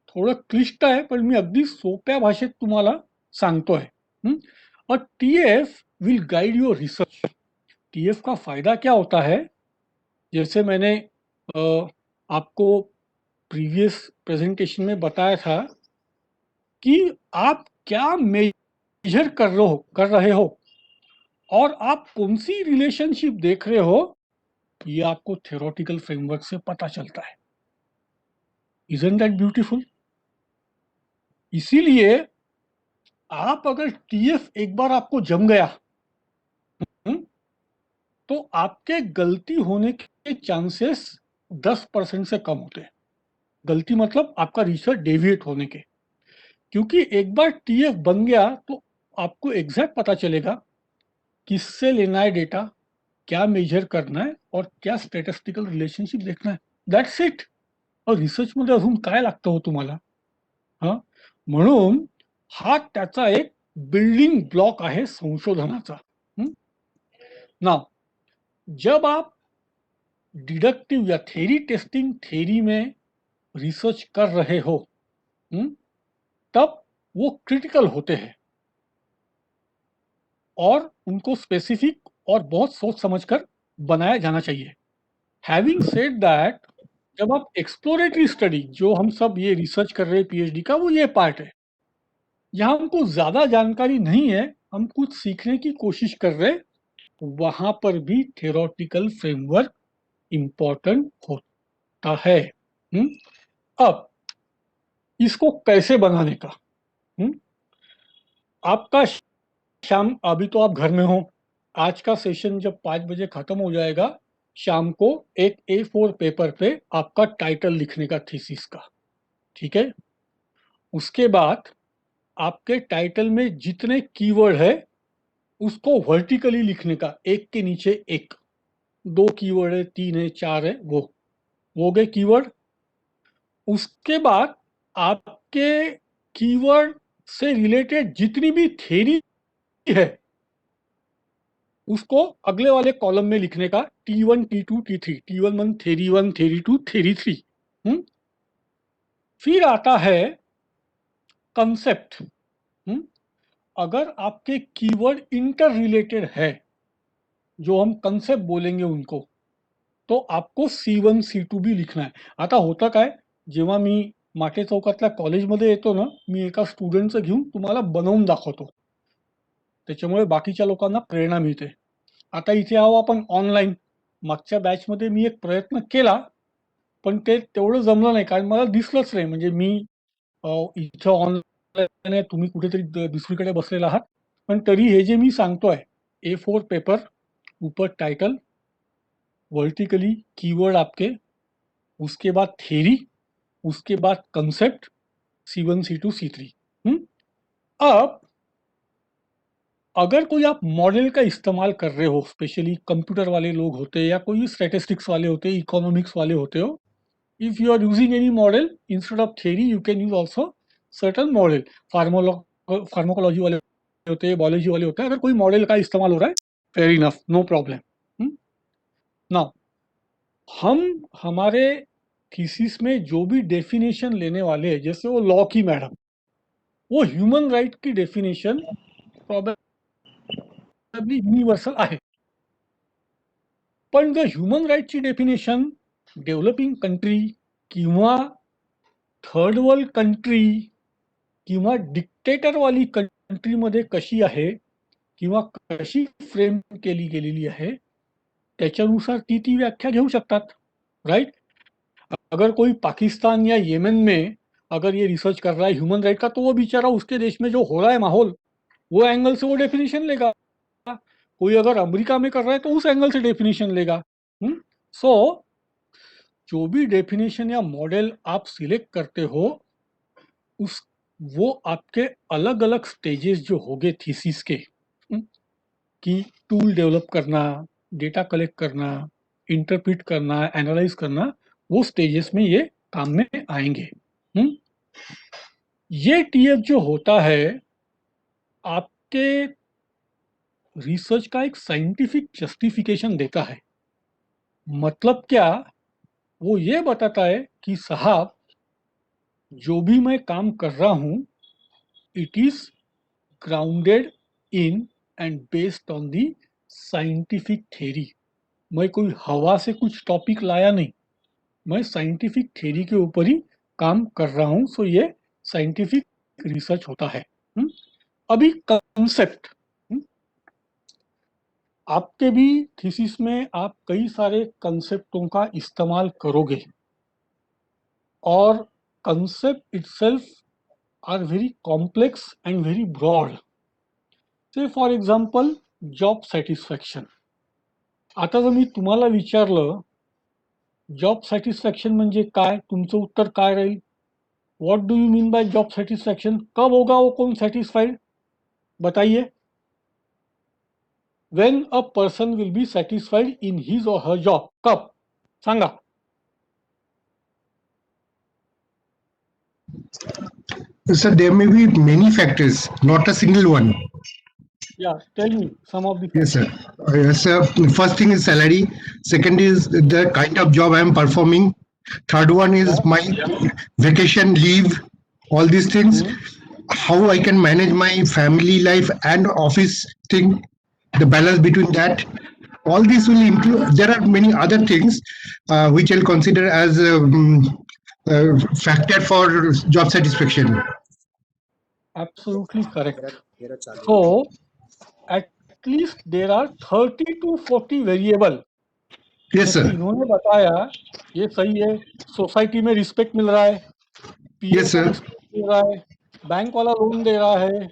S1: थोडं क्लिष्ट आहे, पण मी अगदी सोप्या भाषेत तुम्हाला सांगतोय. और TF will guide your research. TF का फायदा क्या होता है? जैसे मैंने आपको प्रीवियस प्रेजेंटेशन में बताया था कि आप क्या मेजर कर रहे हो और आप कौन सी रिलेशनशिप देख रहे हो, ये आपको थ्योरेटिकल फ्रेमवर्क से पता चलता है. Isn't that beautiful? इसीलिए आप अगर टीएफ एक बार आपको जम गया, तो आपके गलती होने के चांसेस 10% से कम होते हैं. गलती मतलब आपका रिसर्च डेविएट होने के. क्योंकि एक बार टीएफ बन गया तो आपको एग्जैक्ट पता चलेगा किससे लेना है डेटा, क्या मेजर करना है और क्या स्टॅटिस्टिकल रिलेशनशिप देखना है. That's it. और रिसर्च मध्ये अजून काय लागतं हो तुम्हाला? म्हणून हा त्याचा एक बिल्डिंग ब्लॉक आहे संशोधनाचा. नाउ जब आप डिडक्टिव या थ्योरी टेस्टिंग थ्योरी में रिसर्च कर रहे हो, तब वो क्रिटिकल होते हैं और उनको स्पेसिफिक और बहुत सोच समझकर बनाया जाना चाहिए. हैविंग सेड दैट, जब आप एक्सप्लोरेटरी स्टडी, जो हम सब ये रिसर्च कर रहे हैं पीएचडी का, वो ये पार्ट है. यहाँ हमको ज्यादा जानकारी नहीं है, हम कुछ सीखने की कोशिश कर रहे हैं, वहां पर भी थ्योरेटिकल फ्रेमवर्क इंपॉर्टेंट होता है. अब इसको कैसे बनाने का, आपका शाम, अभी तो आप घर में हो, आज का सेशन जब 5 बजे खत्म हो जाएगा, शाम को एक A4 पेपर पे आपका टाइटल लिखने का थीसिस का. ठीक है. उसके बाद आपके टाइटल में जितने कीवर्ड है उसको वर्टिकली लिखने का, एक के नीचे एक. 2 कीवर्ड है, 3 है, 4 है, वो गए कीवर्ड. उसके बाद आपके कीवर्ड से रिलेटेड जितनी भी थ्योरी है उसको अगले वाले कॉलम में लिखने का. T1, T2, T3, T1 theory 1, theory 2, theory 3. फिर आता है कंसेप्ट. अगर आपके कीवर्ड इंटर रिलेटेड है, जो हम कंसेप्ट बोलेंगे उनको, तो आपको C1, C2 भी लिखना है. आता होता काय, जेव्हा मी माटे चौकातल्या कॉलेजमध्ये येतो ना, मी एका स्टुडंटचं घेऊन तुम्हाला बनवून दाखवतो, त्याच्यामुळे बाकीच्या लोकांना प्रेरणा मिळते. आता इथे आहो आपण ऑनलाईन. मागच्या बॅचमध्ये मी एक प्रयत्न केला, पण ते तेवढं जमलं नाही, कारण मला दिसलंच नाही. म्हणजे मी इथं ऑनलाईन आहे, तुम्ही कुठेतरी दुसरीकडे बसलेला आहात, पण तरी हे जे मी सांगतोय, A4 पेपर, ऊपर टाइटल, वर्टिकली कीवर्ड आपके, उसके बाद थ्योरी, उसके बाद कंसेप्ट, C1, C2, C3. अब अगर कोई आप मॉडल का इस्तेमाल कर रहे हो, स्पेशली कंप्यूटर वाले लोग होते हैं या कोई स्टैटिस्टिक्स वाले होते हैं, इकोनॉमिक्स वाले होते हो, if you are using any model instead of theory, you can use also certain model. Pharmacology वाले होते हैं, बायोलॉजी वाले होते हैं. अगर कोई मॉडल का इस्तेमाल हो रहा है, fair enough, no problem. Now हम हमारे थीसिस में जो भी डेफिनेशन लेने वाले हैं, जैसे वो लॉ की मैडम, वो ह्यूमन राइट की डेफिनेशन प्रॉबेबली युनिव्हर्सल आहे. पण जर ह्युमन राईटची डेफिनेशन डेव्हलपिंग कंट्री किंवा थर्ड वर्ल्ड कंट्री किंवा डिक्टेटरवाली कंट्रीमध्ये कशी आहे किंवा कशी फ्रेम केली गेलेली आहे, त्याच्यानुसार ती व्याख्या घेऊ शकतात. राइट. अगर कोई पाकिस्तान या येमेन में अगर ये रिसर्च कर रहा है ह्यूमन राइट का, तो वो बेचारा उसके देश में जो हो रहा है माहौल, वो एंगल से वो डेफिनेशन लेगा. कोई अगर अमेरिका में कर रहा है तो उस एंगल से डेफिनेशन लेगा. सो जो भी डेफिनेशन या मॉडल आप सिलेक्ट करते हो, उस वो आपके अलग अलग स्टेजेस जो होंगे थीसिस के, कि टूल डेवलप करना, डेटा कलेक्ट करना, इंटरप्रिट करना, एनालाइज करना, वो स्टेजेस में ये काम में आएंगे. ये TF जो होता है आपके रिसर्च का एक साइंटिफिक जस्टिफिकेशन देता है. मतलब क्या, वो ये बताता है कि साहब, जो भी मैं काम कर रहा हूं, it is grounded in and based on the scientific theory. मैं कोई हवा से कुछ टॉपिक लाया नहीं, मैं साइंटिफिक थ्योरी के ऊपर ही काम कर रहा हूं. सो ये साइंटिफिक रिसर्च होता है. अभी कंसेप्ट, आपके भी थीसिस में आप कई सारे कंसेप्टों का इस्तेमाल करोगे, और concept itself are very complex and very broad. Say for example job satisfaction. आता जर मी तुम्हाला विचारलं जॉब सॅटिस्फॅक्शन म्हणजे काय, तुमचं उत्तर काय राहील? What do you mean by job satisfaction? कब होगा वो कौन सैटिस्फाइड, बताइए. When a person will be satisfied in his or her job, कब, सांगा.
S4: Sir, there may be many factors, not a single one.
S1: Yeah, tell me some of the
S4: Yes, sir.
S1: factors.
S4: Yes, sir. First thing is salary. Second is the kind of job I am performing. Third one is
S1: Yeah.
S4: my vacation leave. All these things.
S1: Hmm.
S4: How I can manage my family life and office thing. The balance between that. All these will include. There are many other things which I'll consider as factor for job satisfaction.
S1: Absolutely correct. So at least there are 30 to 40 variable
S4: Yes,
S1: जैसे
S4: sir.
S1: इन्होंने बताया, ये सही है, society में respect मिल रहा है, पीए
S4: Yes,
S1: का
S4: sir.
S1: रिस्पेक्ट मिल रहा है, बैंक वाला लोन दे रहा है,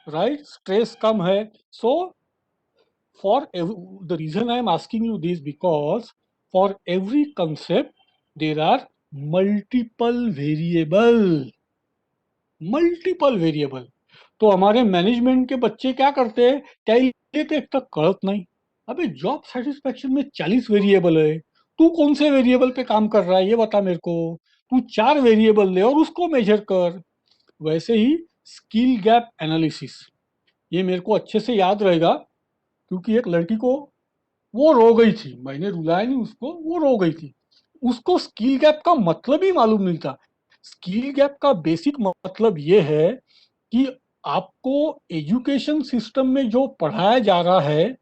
S1: राइट, स्ट्रेस कम है. सो for the reason I am asking you this, because for every concept there are multiple variable. तो हमारे मैनेजमेंट के बच्चे क्या करते हैं, क्या लेते एक तक कळत नाही. अबे जॉब सेटिस्फेक्शन में 40 वेरिएबल है, तू कौन से वेरिएबल पे काम कर रहा है ये बता मेरे को. तू 4 वेरिएबल ले और उसको मेजर कर. वैसे ही स्किल गैप एनालिसिस, ये मेरे को अच्छे से याद रहेगा, क्योंकि एक लड़की को वो रो गई थी, मैंने रुलाया नहीं उसको, वो रो गई थी. उसको स्किल गैप का मतलब ही मालूम नहीं था. स्किल गैप का बेसिक मतलब ये है कि आपको एजुकेशन सिस्टम में जो पढ़ाया जा रहा है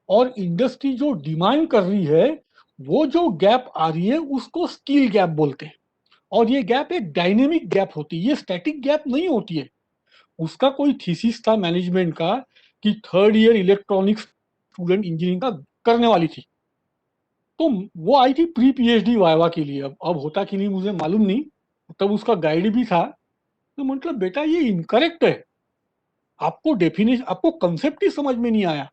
S1: और इंडस्ट्री जो डिमांड कर रही है, वो जो गैप आ रही है उसको स्किल गैप बोलते हैं. और ये गैप एक डायनेमिक गैप होती है, ये स्टैटिक गैप नहीं होती है. उसका कोई थीसिस था मैनेजमेंट का कि third year electronics student engineering का करने वाली थी, तो वो आई थी प्री पीएचडी वाइवा के लिए. अब होता कि नहीं मुझे मालूम नहीं, तब उसका गाइड भी था. तो मतलब बेटा ये इनकरेक्ट है, आपको डेफिनेशन, आपको कंसेप्ट ही समझ में नहीं आया,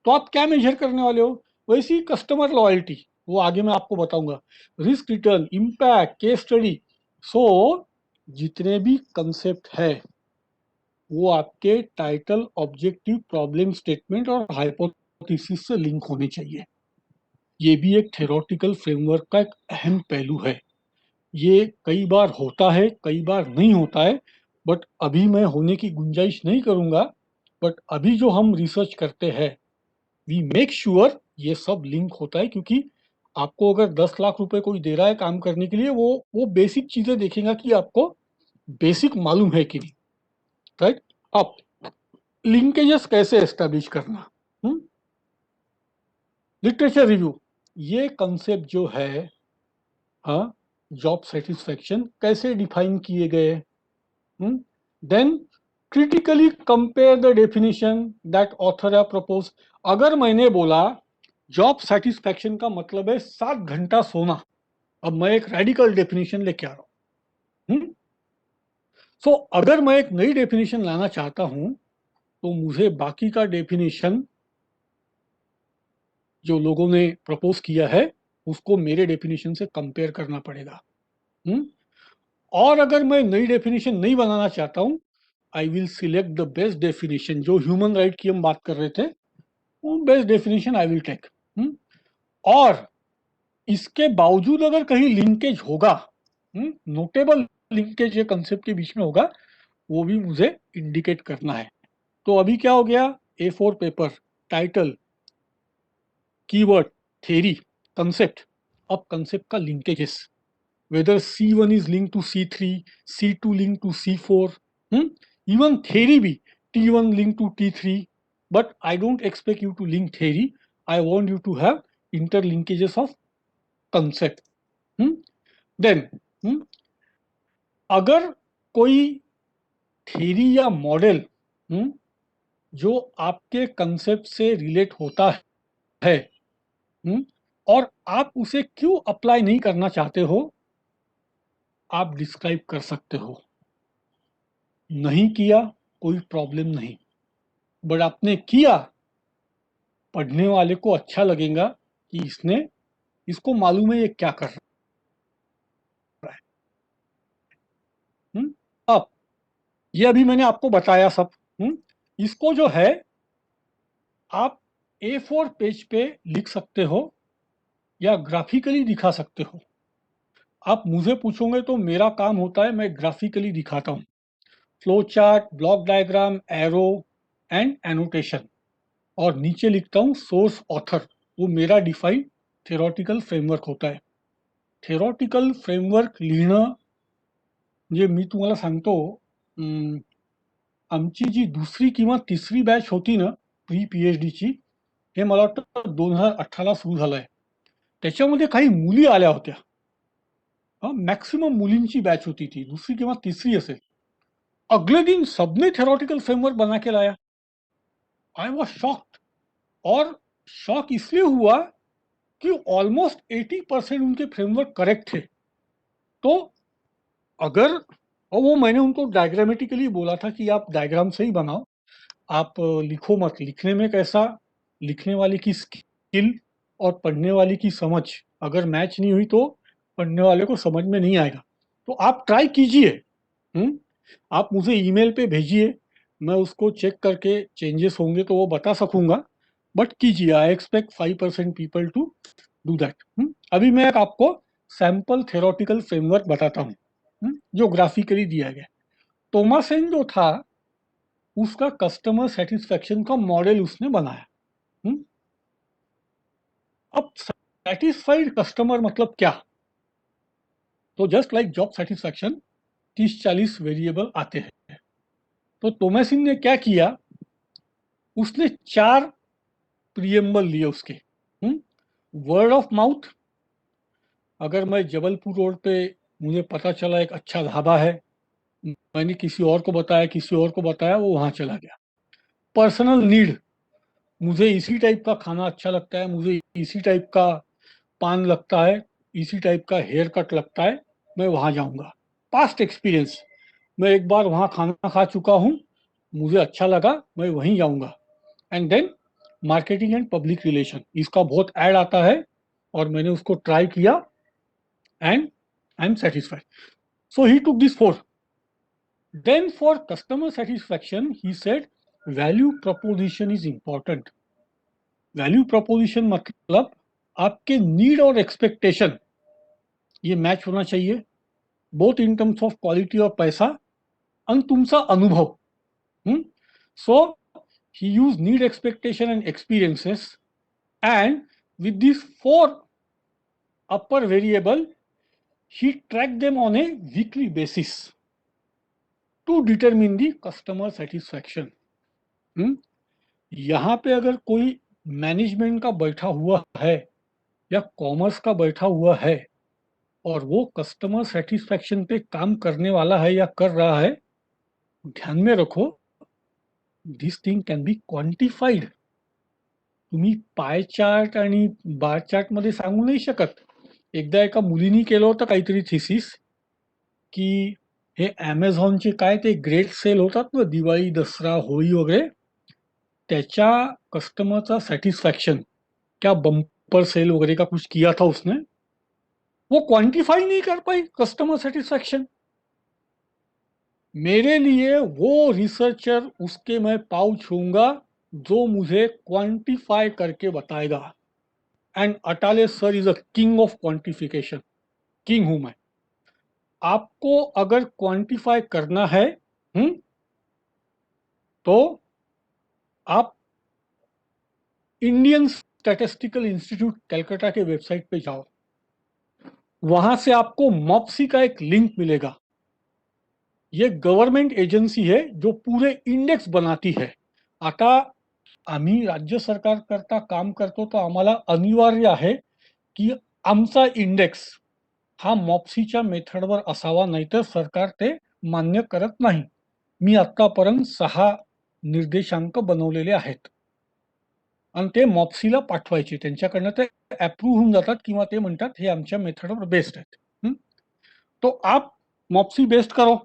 S1: तो आप क्या मेजर करने वाले हो. वैसी कस्टमर लॉयल्टी, वो आगे मैं आपको बताऊंगा, risk return, impact, case study. So जितने भी कंसेप्ट है वो आपके टाइटल, ऑब्जेक्टिव, प्रॉब्लम स्टेटमेंट और हाइपोथेसिस से लिंक होने चाहिए. ये भी एक थ्योरेटिकल फ्रेमवर्क का एक अहम पहलू है. ये कई बार होता है, कई बार नहीं होता है, बट अभी मैं होने की गुंजाइश नहीं करूंगा. बट अभी जो हम रिसर्च करते हैं, वी मेक श्योर ये सब लिंक होता है, क्योंकि आपको अगर 10 लाख रुपए कोई दे रहा है काम करने के लिए, वो बेसिक चीजें देखेगा कि आपको बेसिक मालूम है कि नहीं, राइट. अब लिंकेजेस कैसे एस्टेब्लिश करना, लिटरेचर रिव्यू, ये कंसेप्ट जो है, हाँ, जॉब सेटिस्फैक्शन कैसे डिफाइन किए गए. Then critically compare the definition that author have propose. अगर मैंने बोला जॉब सेटिस्फैक्शन का मतलब है 7 घंटा सोना, अब मैं एक रेडिकल डेफिनेशन लेके आ रहा हूं. सो अगर मैं एक नई डेफिनेशन लाना चाहता हूं, तो मुझे बाकी का डेफिनेशन जो लोगों ने प्रपोज किया है उसको मेरे डेफिनेशन से कंपेयर करना पड़ेगा. और अगर मैं नई डेफिनेशन नहीं बनाना चाहता हूं, I will select the best definition. जो ह्यूमन राइट की हम बात कर रहे थे, वो best definition I will take. और इसके बावजूद अगर कहीं लिंकेज होगा, नोटेबल लिंकेज ये कंसेप्ट के बीच में होगा, वो भी मुझे इंडिकेट करना है. तो अभी क्या हो गया, A4 paper, title, keyword, theory, concept. अब कंसेप्ट का linkages, whether C1 is linked to C3, C2 linked to C4, even theory भी T1 linked to T3, but I don't expect you to link theory. I want you to have interlinkages of concept. Then अगर कोई theory या model जो आपके concept से relate होता है, और आप उसे क्यों अप्लाई नहीं करना चाहते हो, आप डिस्क्राइब कर सकते हो. नहीं किया कोई प्रॉब्लम नहीं, बट आपने किया, पढ़ने वाले को अच्छा लगेगा कि इसको मालूम है ये क्या कर रहा है. अब ये अभी मैंने आपको बताया सब. इसको जो है आप A4 पेज पे लिख सकते हो या ग्राफिकली दिखा सकते हो. आप मुझे पूछोगे तो मेरा काम होता है मैं ग्राफिकली दिखाता हूँ. Flow chart, block diagram, arrow and annotation, और नीचे लिखता हूँ सोर्स ऑथर। वो मेरा डिफाइंड थेरोटिकल फ्रेमवर्क होता है. थेरोटिकल फ्रेमवर्क लिहिणं म्हणजे मी तुम्हाला सांगतो, आमची जी दुसरी किंवा तिसरी बॅच होती ना प्री PhD ची, हे मला वाटतं 2018ला सुरू झालंय. त्याच्यामध्ये काही मुली आल्या होत्या. मॅक्सिमम मुलींची बॅच होती ती, दूसरी किंवा तीसरी असेल. अगले दिन सबने थेरोटिकल फ्रेमवर्क बना के लाया. I was shocked. और शॉक इसलिए हुआ कि ऑलमोस्ट 80% उनके फ्रेमवर्क करेक्ट थे. तो अगर, और वो मैंने उनको डायग्रामेटिकली बोला था कि आप डायग्राम से ही बनाओ, आप लिखो मत. लिखने में कैसा, लिखने वाले की स्किल और पढ़ने वाले की समझ अगर मैच नहीं हुई तो पढ़ने वाले को समझ में नहीं आएगा. तो आप ट्राई कीजिए. आप मुझे ईमेल पे भेजिए, मैं उसको चेक करके चेंजेस होंगे तो वो बता सकूंगा. बट कीजिए. I expect 5% people to do that. अभी मैं आपको सैंपल थेरोटिकल फ्रेमवर्क बताता हूँ, जो ग्राफिकली दिया गया. टोमासेन जो था, उसका कस्टमर सेटिस्फैक्शन का मॉडल उसने बनाया. अब सेटिस्फाइड कस्टमर मतलब क्या? तो just like job satisfaction 30-40 variable आते हैं. तो टोमासिन ने क्या किया, उसने 4 प्रियम्बल लिए उसके. Word of mouth. अगर मैं जबलपुर रोड पे, मुझे पता चला एक अच्छा ढाबा है, मैंने किसी और को बताया, वो वहां चला गया. Personal need. मुझे इसी टाइप का खाना अच्छा लगता है, मुझे इसी टाइप का पान लगता है, इसी टाइप का हेयर कट लगता है, मैं वहां जाऊंगा. Past experience. मैं एक बार वहां खाना खा चुका हूं, मुझे अच्छा लगा, मैं वहीं जाऊंगा. And then marketing and public relation. इसका बहुत ऐड आता है और मैंने उसको ट्राई किया and I am satisfied. So he took this 4. Then for customer satisfaction he said value proposition is important. Value proposition मतलब आपके नीड और एक्सपेक्टेशन ये मैच होना चाहिए, both in terms of quality और पैसा आणि तुमचा अनुभव. सो he used need, expectation and experiences, and with these 4 upper variable he tracked them on a weekly basis to determine the customer satisfaction. यहाँ पे अगर कोई मैनेजमेंट का बैठा हुआ है या कॉमर्स का बैठा हुआ है और वो कस्टमर सेटिस्फैक्शन पे काम करने वाला है या कर रहा है, ध्यान में रखो, दिस थिंग कॅन बी क्वांटिफाईड. तुम्ही पाय चार्ट आणि बार चार्ट मध्ये सांगू नाही शकत. एकदा एका मुलीनी केलं होतं काहीतरी थिसिस, की हे ॲमेझॉनचे काय ते ग्रेट सेल होतात ना, दिवाळी, दसरा, होळी वगैरे, त्याच्या कस्टमरचा सेटिस्फैक्शन, क्या बम्पर सेल वगैरह का कुछ किया था उसने, वो क्वांटिफाई नहीं कर पाई कस्टमर सेटिस्फैक्शन. मेरे लिए वो रिसर्चर, उसके मैं पाँव छूंगा जो मुझे क्वांटिफाई करके बताएगा. And Atale sir is a king of quantification. King हूं मैं. आपको अगर क्वांटिफाई करना है, तो आप इंडियन स्टैटिस्टिकल इंस्टीट्यूट कलकत्ता के वेबसाइट पे जाओ. वहां से आपको मॉप्सी का एक लिंक मिलेगा. ये गव्हर्नमेंट एजन्सी है जो पूरे इंडेक्स बनाती है. आता आम्ही राज्य सरकार करता काम करतो, तो आम्हाला अनिवार्य आहे की आमचा इंडेक्स हा मॉप्सीच्या मेथडवर असावा, नाहीतर सरकार ते मान्य करत नाही. मी आतापर्यंत 6 निर्देशांक बनवलेले आहेत आणि ते मॉप्सीला पाठवायचे. त्यांच्याकडनं ते अप्रूव्ह होऊन जातात किंवा ते म्हणतात हे आमच्या मेथडवर बेस्ड आहेत. तो आप मॉप्सी बेस्ड करो,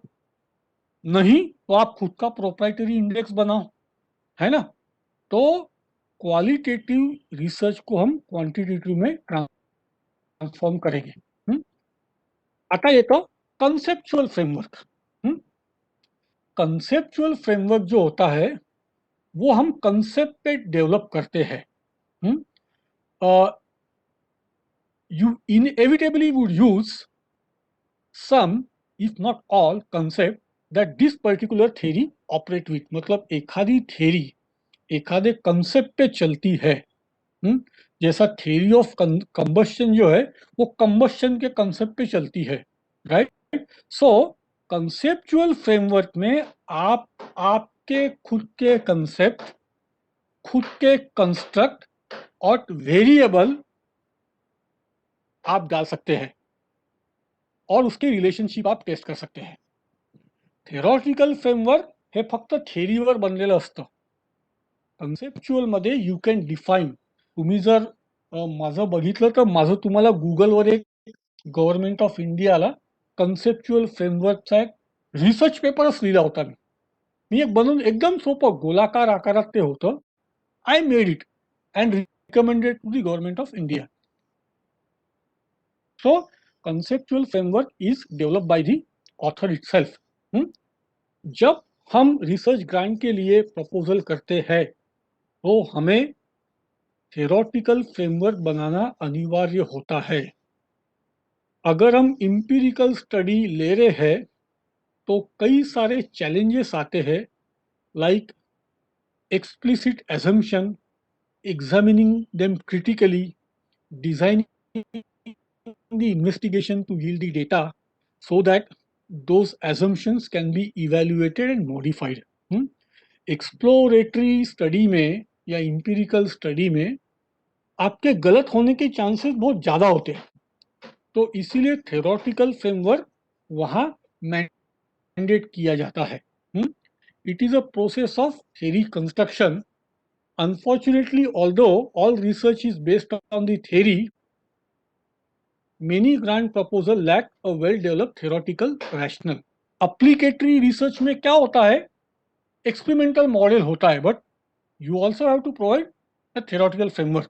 S1: नहीं तो आप खुद का प्रोप्राइटरी इंडेक्स बनाओ, है ना. तो क्वालिटेटिव रिसर्च को हम क्वांटिटेटिव में ट्रांसफॉर्म करेंगे. आता येतो कंसेप्चुअल फ्रेमवर्क. कंसेप्चुअल फ्रेमवर्क जो होता है वो हम कंसेप्ट पे डेवलप करते हैं. You inevitably would use some, if not all, concept that this particular theory operate with. मतलब एखादी theory एखादे concept पे चलती है, जैसा theory of combustion जो है वो combustion के concept पे चलती है, right? So conceptual framework में आप आपके खुद के concept, खुद के construct और variable आप डाल सकते हैं और उसके रिलेशनशिप आप टेस्ट कर सकते हैं. थेरॉटिकल फ्रेमवर्क हे फक्त थेरीवर बनलेलं असतं. कन्सेप्च्युअल मध्ये यू कॅन डिफाईन. तुम्ही जर माझं बघितलं तर माझं तुम्हाला गुगलवर एक गव्हर्नमेंट ऑफ इंडियाला कन्सेप्च्युअल फ्रेमवर्कचा एक रिसर्च पेपरच लिहिला होता. मी एक बनवून एकदम सोपं गोलाकार आकारात ते होतं. I made it and recommended to the government of India. So conceptual framework is developed by the author itself. जब हम रिसर्च ग्रांट के लिए प्रपोजल करते हैं तो हमें थेरोटिकल फ्रेमवर्क बनाना अनिवार्य होता है. अगर हम इंपीरिकल स्टडी ले रहे हैं तो कई सारे चैलेंजेस आते हैं, like explicit assumption, examining them critically, designing the investigation to yield the data so that those assumptions can be evaluated and modified. Exploratory study में या इंपीरिकल स्टडी में आपके गलत होने के चांसेस बहुत ज़्यादा होते हैं, तो इसीलिए थेरोटिकल फ्रेमवर्क वहाँ मैंडेट किया जाता है. It is a process of theory construction. Unfortunately although all research is based on the theory, many grant proposal lack a well developed theoretical rationale. Applicatory research में क्या होता है, experimental model होता है, but you also have to provide a theoretical framework.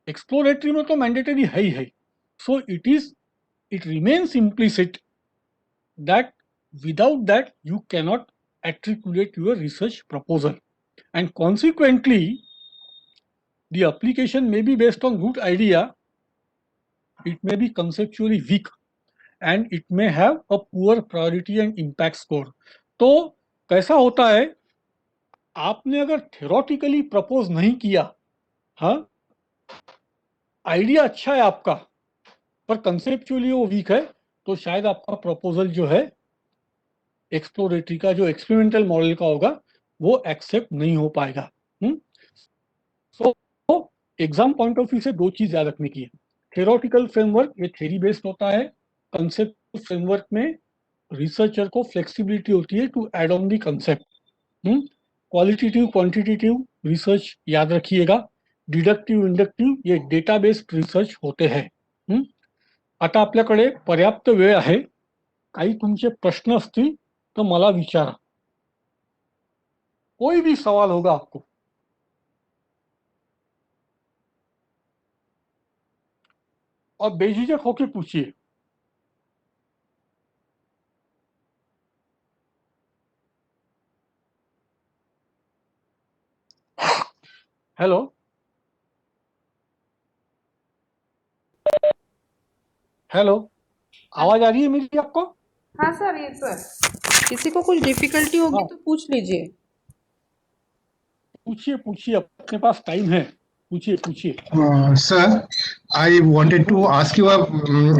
S1: Exploratory में तो mandatory है ही है. So it remains implicit that without that you cannot articulate your research proposal, and consequently the application may be based on good idea, it may be conceptually weak, and it may have a poor priority and impact score. तो कैसा होता है, आपने अगर theoretically propose नहीं किया, हाँ idea अच्छा है आपका पर कंसेप्चुअली वो वीक है, तो शायद आपका प्रपोजल जो है एक्सप्लोरेटरी का जो एक्सपेरिमेंटल मॉडल का होगा वो एक्सेप्ट नहीं हो पाएगा. So exam point of view से दो चीज याद रखने की है. थेरोटिकल फ्रेमवर्क ये थ्योरी बेस्ड होता है. कंसेप्ट फ्रेमवर्क में रिसर्चर को फ्लेक्सिबिलिटी होती है to add on the concept. Qualitative quantitative research याद रखिएगा. डिडक्टिव्ह इंडक्टिव्ह ये डेटा बेस्ड रिसर्च होते हैं. आता आपल्याकडे पर्याप्त वेळ आहे. काही तुमचे प्रश्न असतील तर मला विचारा. कोई भी सवाल होगा आपको. और बेझिझक होके पूछिए. हेलो हेलो, आवाज आ रही है मेरी आपको?
S2: हाँ सर, ये सर किसी को कुछ डिफिकल्टी होगी
S1: हाँ.
S2: तो पूछ लीजिए.
S1: पूछिए पूछिए, अपने पास टाइम है, पूछिए पूछिए.
S4: Sir, I wanted to ask you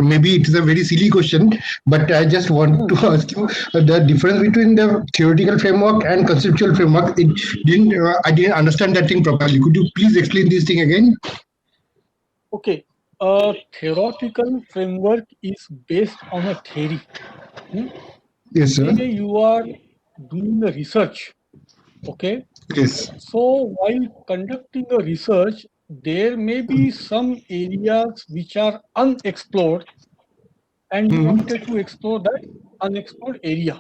S4: maybe it is a very silly question, but I just want to ask you the difference between the theoretical framework and conceptual framework. I didn't understand that thing properly. Could you please explain this thing again?
S1: Okay, a theoretical framework is based on a theory.
S4: Yes, sir.
S1: You are doing a research. Okay.
S4: Yes.
S1: So while conducting a research, there may be some areas which are unexplored, and you wanted to explore that unexplored area.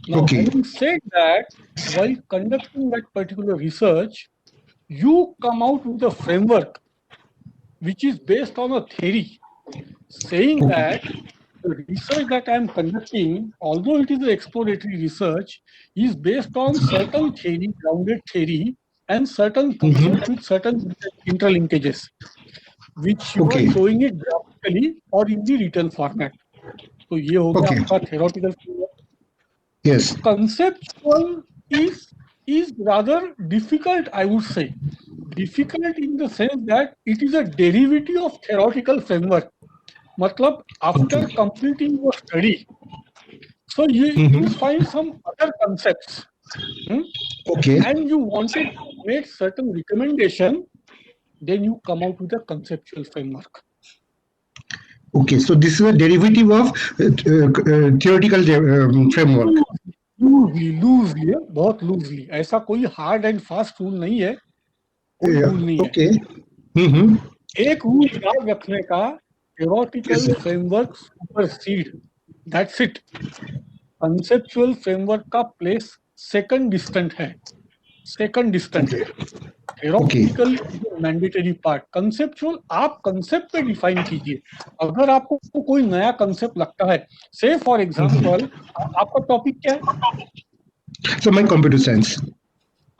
S1: Now,
S4: Okay.
S1: having said that, while conducting that particular research, you come out with a framework which is based on a theory, saying that the research that I am conducting, although it is an exploratory research, is based on certain theory, grounded theory, and certain concepts with certain interlinkages, which you are showing it graphically or in the written format. तो ये हो गया आपका theoretical framework.
S4: Yes.
S1: Conceptual is rather difficult, I would say. Difficult in the sense that it is a derivative of theoretical framework. मतलब after
S4: Okay.
S1: completing your study, so you find some other concepts, hmm,
S4: Okay.
S1: and you wanted to make certain recommendation, then you come out with a conceptual framework.
S4: Okay. So this is a derivative of theoretical framework.
S1: Loosely बहुत loosely, ऐसा कोई hard and fast rule नहीं है, कोई
S4: Yeah.
S1: Rule नहीं है.
S4: Okay. Mm-hmm.
S1: एक rule याद रखने का, theoretical
S4: Yes, sir.
S1: framework supersede, that's it. conceptual framework का place second distant है, second distant है. theoretical is a mandatory part. conceptual आप concept पे define कीजिए. अगर आपको कोई नया concept लगता है, say for example, आपका topic क्या है?
S4: So my computer science.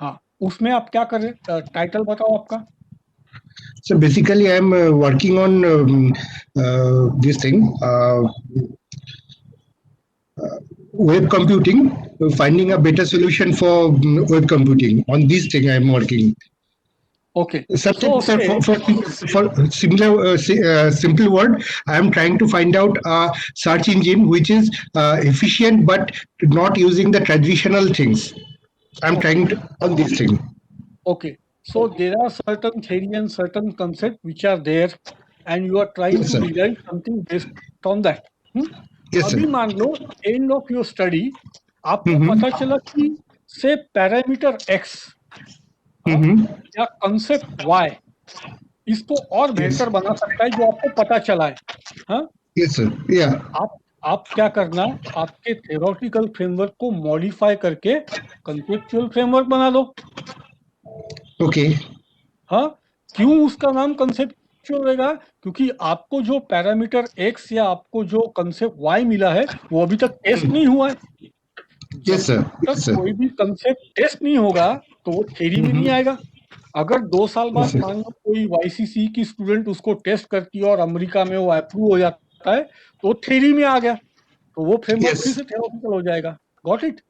S1: हाँ, उसमें आप क्या कर रहे, टाइटल बताओ आपका.
S4: So basically, I'm working on this thing, web computing, finding a better solution for web computing. On this thing, I'm working.
S1: Okay.
S4: Something,
S1: So,
S4: sir,
S1: say,
S4: for similar, simple word, I am trying to find out a search engine which is efficient but not using the traditional things. I'm trying to on this thing.
S1: okay. So there are certain theory and certain concepts which are there, and you are trying
S4: Yes,
S1: to
S4: sir.
S1: derive something based on that.
S4: Yes, sir.
S1: अभी मान लो end of your study, आपको
S4: Mhm.
S1: पता चला कि से parameter x या concept y इसको और बेहतर बना सकता है, जो आपको पता चला है. हाँ,
S4: Yes, sir. Yeah.
S1: आप क्या करना, आपके थ्योरेटिकल फ्रेमवर्क को मॉडिफाई करके कंसेप्चुअल फ्रेमवर्क बना लो.
S4: Okay.
S1: हाँ, क्यों उसका नाम कंसेप्चुअल रहेगा? क्योंकि आपको जो पैरामीटर x या आपको जो कंसेप्ट y मिला है, वो अभी तक टेस्ट नहीं हुआ है.
S4: Yes,
S1: जब
S4: sir.
S1: तक
S4: Yes, sir.
S1: कोई भी कंसेप्ट टेस्ट नहीं होगा, तो वो थ्योरी में नहीं आएगा. अगर 2 साल बाद
S4: Yes, sir.
S1: मान लो कोई YCC की स्टूडेंट उसको टेस्ट करती है और अमेरिका में वो अप्रूव हो जाता है, तो थ्योरी में आ गया, तो वो फ्रेमवर्क
S4: Yes.
S1: फिर से थ्योरेटिकल हो जाएगा. Got it?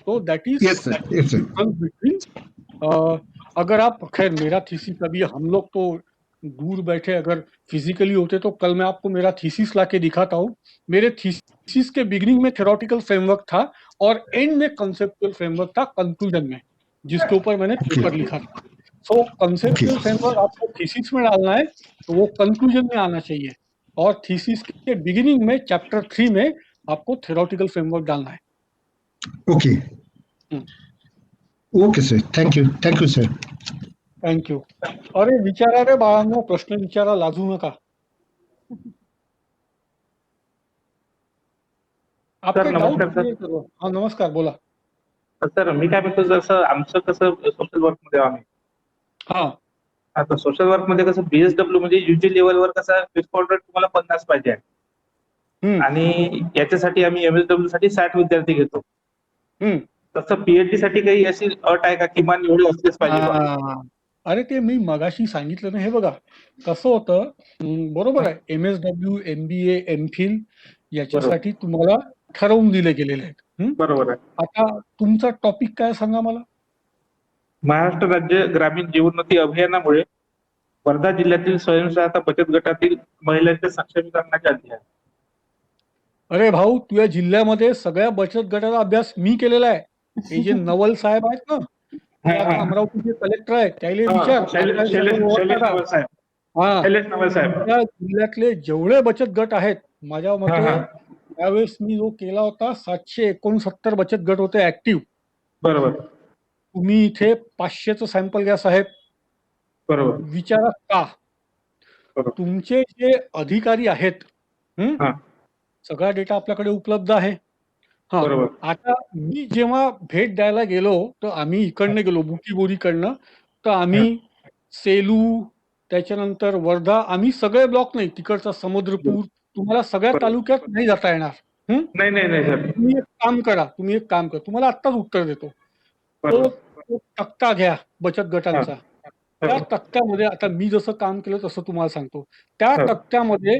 S1: तो that is
S4: Yes, sir. Yes, sir.
S1: Difference between. अगर आप, खैर मेरा थीसिस, अभी हम लोग तो दूर बैठे, अगर फिजिकली होते तो कल मैं आपको मेरा थीसिस लाके दिखाता हूँ. मेरे थीसिस के बिगिनिंग में थ्योरेटिकल फ्रेमवर्क था और एंड में कंसेप्चुअल फ्रेमवर्क था, कंक्लूजन में, जिसके ऊपर मैंने पेपर लिखा था. सो कंसेप्चुअल फ्रेमवर्क आपको थीसिस में डालना है, तो वो कंक्लूजन में आना चाहिए, और थीसिस के बिगिनिंग में चैप्टर 3 में आपको थ्योरेटिकल फ्रेमवर्क डालना है.
S4: Okay. Okay, sir. Thank you. Thank you, sir.
S1: Thank you. अरे विचारा रे बाळांनो, प्रश्न विचारा, लाजू नका. आपके डाउट
S3: नमस्कार, सर.
S1: क्लिअर करू. हा, नमस्कार, बोला.
S3: सर मी काय म्हणतो, जसं आमचं कसं सोशल वर्क मध्ये आम्ही
S1: हा,
S3: आता सोशल वर्क मध्ये कसं BSW म्हणजे UG लेवलवर कसं रिस्पॉन्डंट तुम्हाला 50 पाहिजे आहे. आणि याच्यासाठी आम्ही MSW साठी 60 विद्यार्थी घेतो. तसं PhD साठी काही अशी अट आहे का, किमान एवढे असलेच पाहिजे बा?
S1: अरे ते मी मगाशी सांगितलं ना, हे बघा कसं होतं. बरोबर आहे, MSW, MBA, MPhil याच्यासाठी तुम्हाला ठरवून दिले गेलेले आहेत.
S3: बरोबर आहे.
S1: आता तुमचा टॉपिक काय सांगा मला.
S3: महाराष्ट्र राज्य ग्रामीण जीवनोन्नती अभियानामुळे वर्धा जिल्ह्यातील स्वयंसहायता बचत गटातील महिलांच्या सक्षमीकरणाचे अध्ययन.
S1: अरे भाऊ, तुझ्या जिल्ह्यामध्ये सगळ्या बचत गटाचा अभ्यास मी केलेला आहे. हे जे नवल साहेब आहेत ना, ते आता अमरावतीचे कलेक्टर आहेत, त्याला विचार. त्या जिल्ह्यातले जेवढे बचत गट आहेत, माझ्या मते त्यावेळेस मी जो केला होता 769 बचत गट होते ऍक्टिव्ह.
S3: बरोबर.
S1: तुम्ही इथे 500चं सॅम्पल घ्या साहेब.
S3: बरोबर.
S1: विचारा का. तुमचे जे अधिकारी आहेत, सगळा डेटा आपल्याकडे उपलब्ध आहे. हा, आता मी जेव्हा भेट द्यायला गेलो, तर आम्ही इकडनं गेलो बुकीबोरीकडनं, तर आम्ही सेलू, त्याच्यानंतर वर्धा, आम्ही सगळे ब्लॉक नाही, तिकडचा समुद्रपूर, तुम्हाला सगळ्या तालुक्यात नाही जाता येणार.
S3: नाही सर.
S1: तुम्ही एक काम करा, तुम्हाला आत्ताच उत्तर देतो. तो तक्ता घ्या बचत गटांचा. त्या तक्त्यामध्ये, आता मी जसं काम केलं तसं तुम्हाला सांगतो, त्या तक्त्यामध्ये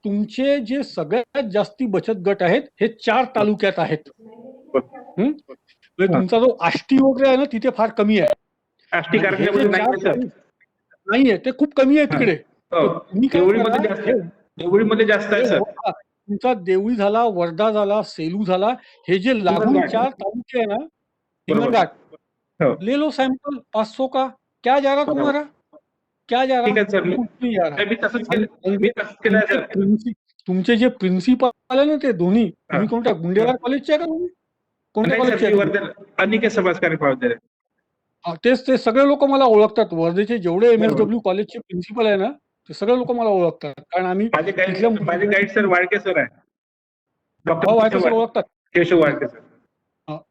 S1: तुमचे जे सगळ्यात जास्ती बचत गट आहेत, हे 4 तालुक्यात आहेत. म्हणजे तुमचा जो आष्टी वगैरे आहे ना तिथे फार कमी आहे.
S3: आष्टी
S1: आणि हे जे
S3: कारखान्यामध्ये
S1: चार
S3: नाही सर.
S1: पॉईंट नाहीये ते खूप कमी आहे तिकडे.
S3: हो.
S1: तर तुम्ही काय
S3: देवळीमध्ये
S1: करा,
S3: जास्त आहे. देवळीमध्ये जास्त आहे सर.
S1: तुमचा देवळी झाला, वर्धा झाला, सेलू झाला, हे जे लागून
S3: हिंगणघाट.
S1: 4 तालुके आहे ना,
S3: बरोबर.
S1: हिंगणघाट,
S3: हो.
S1: ले लो सैंपल 500 का, क्या जा रहा
S3: बरोबर.
S1: तुम्हारा, क्या जा रहा,
S3: ठीक आहे सर.
S1: कुछ नहीं जा रहा.
S3: नाही, मी तसंच
S1: आणि
S3: केलं. मी तसंच केलं सर.
S1: तुमचे जे प्रिन्सिपल आहे ना ते दोन्ही, तुम्ही कोणत्या गुंडेवार कॉलेजचे आहे का तुम्ही, कोणत्या
S3: नाही सर,
S1: कॉलेजचे
S3: मी
S1: आहे तुम्ही?
S3: वर्धेला अनिकेत समाजकारी महाविद्यालय.
S1: तेच ते सगळे लोक मला ओळखतात. वर्धेचे जेवढे
S3: बरोबर.
S1: MSW कॉलेजचे प्रिन्सिपल आहे ना ते सगळे लोक मला ओळखतात, कारण आम्ही
S3: माझे
S1: तिथल्या
S3: गाईड सर वाळके सर आहे.
S1: भाऊ आहे सर ओळखतात.
S3: केशव वाळके सर.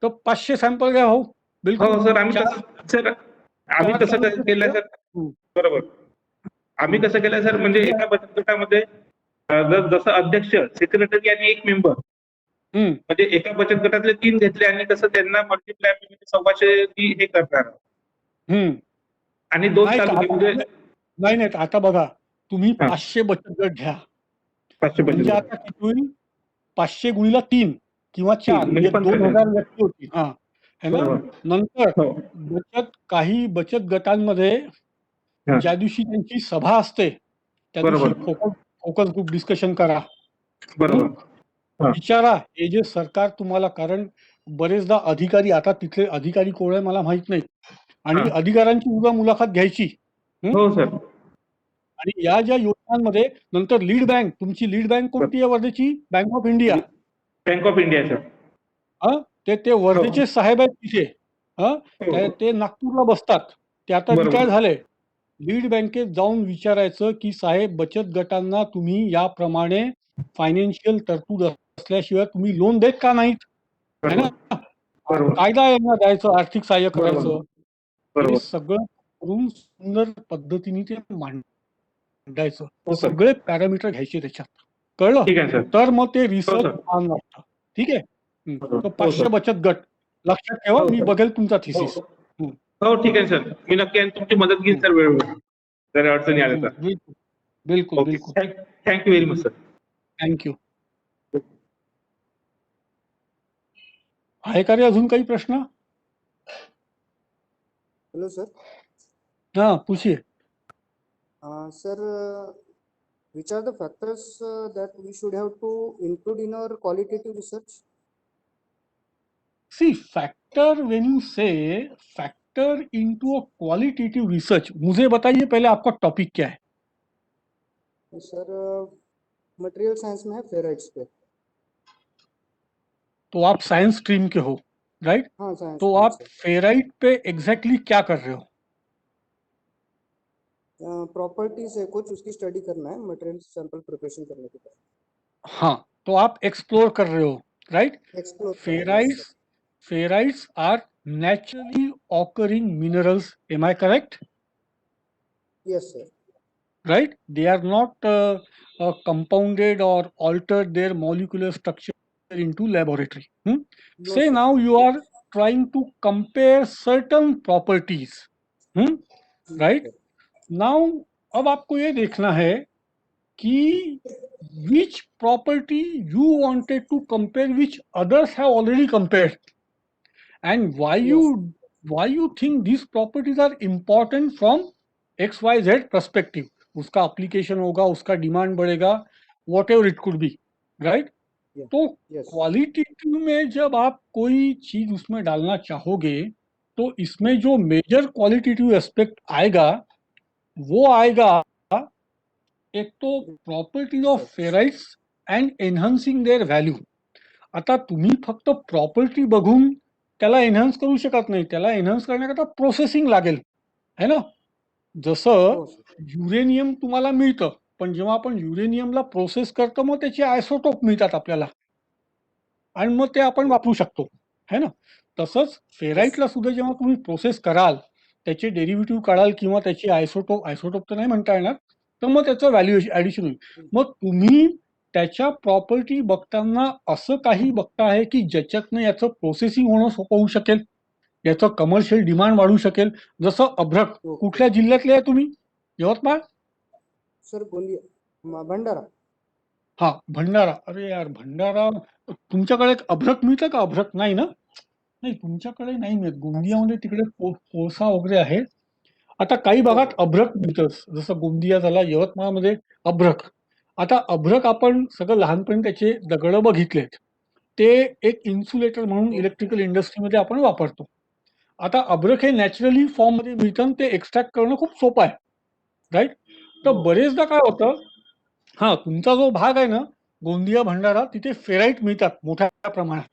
S1: तर 500 सॅम्पल घ्या भाऊ, बिलकुल.
S3: हो सर, आम्ही तसं केलं सर. बरोबर. आम्ही कसं केलं सर, म्हणजे एका बचत गटामध्ये जसं अध्यक्ष, सेक्रेटरी आणि एक मेंबर, म्हणजे एका बचत गटातले 3 घेतले आणि कसं त्यांना मल्टिप्लाय म्हणजे 1,200 हे करणार आणि 2 तालुके म्हणजे
S1: नाही नाही, आता बघा तुम्ही 500 बचत गट घ्या,
S3: 500 बचत
S1: म्हणजे
S3: गट.
S1: आता किती होईल, 500 गुणिला 3 किंवा 4 म्हणजे 2000 व्यक्ती होती. है ना.
S3: बरोबर.
S1: नंतर काही बचत गटांमध्ये ज्या दिवशी त्यांची सभा असते त्या दिवशी फोकस ग्रुप डिस्कशन करा.
S3: बरोबर.
S1: विचारा हे जे सरकार तुम्हाला, कारण बरेचदा अधिकारी, आता तिथले अधिकारी कोण आहे मला माहित नाही, आणि अधिकाऱ्यांची उद्या मुलाखत घ्यायची.
S3: हो सर.
S1: आणि या ज्या योजनांमध्ये नंतर लीड बँक, तुमची लीड बँक कोणती आहे वर्धेची? Bank of India.
S3: Bank of India sir.
S1: ते वर्धेचे साहेब आहेत तिथे. ते नागपूरला बसतात, ते आता रिटायर झाले. लीड बँकेत जाऊन विचारायचं की साहेब, बचत गटांना तुम्ही याप्रमाणे फायनान्शियल तरतूद असल्याशिवाय तुम्ही लोन देत का नाहीत? है ना. कायदा यांना द्यायचं, आर्थिक सहाय्य करायचं. हे सगळं करून सुंदर पद्धतीने ते मांडायचं. सगळे पॅरामीटर घ्यायचे त्याच्यात, कळलं? तर मग ते रिसर्च छान वाटतं. ठीक आहे. तर 500 बचत गट लक्षात ठेवा, मी बघेल तुमचा थिसिस.
S3: हो ठीक आहे सर, मी नक्की तुमची मदत घेईन सर वेळोवेळी जर अडचणी आल्या तर.
S1: बिलकुल बिलकुल.
S3: Thank you very much sir.
S1: Thank you. आहे का रे अजून काही प्रश्न?
S5: Hello sir.
S1: हाँ पूछिए.
S5: Sir, which are the factors that we should have to include in our qualitative research?
S1: See, factor, when you say factor into a qualitative research, मुझे बताइए पहले आपका टॉपिक क्या है?
S5: सर मटेरियल साइंस में है, फेराइट्स पे.
S1: तो आप साइंस स्ट्रीम के हो, राइट?
S5: हाँ साइंस.
S1: तो आप फेराइट पे एग्जैक्टली क्या कर रहे हो?
S5: प्रॉपर्टीज है कुछ, उसकी स्टडी करना है मटेरियल सैंपल प्रिपरेशन करने के बाद.
S1: हाँ, तो आप एक्सप्लोर कर रहे हो, right?
S5: Explore.
S1: Ferrites are naturally occurring minerals. Am I correct?
S5: Yes sir.
S1: Right? They are not compounded or altered their molecular structure into laboratory.
S5: No,
S1: Say
S5: sir.
S1: now you are trying to compare certain properties. Right? Now अब आपको ये देखना है कि which property you wanted to compare which others have already compared, and why you think these properties are important from XYZ perspective. उसका application होगा, उसका demand बढ़ेगा, whatever it could be, right? तो क्वालिटेटिव में जब आप कोई चीज उसमें डालना चाहोगे तो इसमें जो मेजर क्वालिटेटिव एस्पेक्ट आएगा वो आएगा एक तो properties of ferrites and enhancing their value. आता तुम्ही फक्त प्रॉपर्टी बघून त्याला एनहान्स करू शकत नाही, त्याला एनहान्स करण्याकरता प्रोसेसिंग लागेल, है ना. जसं युरेनियम तुम्हाला मिळतं, पण जेव्हा आपण युरेनियमला प्रोसेस करतो मग त्याचे आयसोटोप मिळतात आपल्याला आणि मग ते आपण वापरू शकतो, है ना. तसंच फेराइटला सुद्धा जेव्हा तुम्ही प्रोसेस कराल, त्याचे डेरिव्हेटिव्ह काढाल किंवा त्याचे आयसोटोप तर नाही म्हणता येणार, तर मग त्याचं व्हॅल्यू ॲडिशन होईल. मग तुम्ही त्याच्या प्रॉपर्टी बघताना असं काही बघताय की ज्याच्यातनं याचं प्रोसेसिंग होणं सोपं होऊ शकेल, याचं कमर्शियल डिमांड वाढू शकेल. जसं अभ्रक, कुठल्या जिल्ह्यातले आहे तुम्ही? यवतमाळ?
S5: सर गोंदिया, भंडारा.
S1: हा, भंडारा. अरे यार, भंडारा तुमच्याकडे अभ्रक मिळतं का? अभ्रक नाही ना? नाही तुमच्याकडे नाही मिळत. गोंदियामध्ये तिकडे कोळसा वगैरे आहे. आता काही भागात अभ्रक मिळतं. जसं गोंदिया झाला, यवतमाळमध्ये अभ्रक. आता अभ्रक आपण सगळं लहानपणी त्याचे दगड बघितलेत. ते एक इन्सुलेटर म्हणून इलेक्ट्रिकल इंडस्ट्रीमध्ये आपण वापरतो. आता अभ्रक हे नॅचरली फॉर्ममध्ये मिळतं आणि ते एक्स्ट्रॅक्ट करणं खूप सोपं आहे. राईट? तर बरेचदा काय होतं, हां, तुमचा जो भाग आहे ना, गोंदिया, भंडारा, तिथे फेराइट मिळतात मोठ्या प्रमाणात.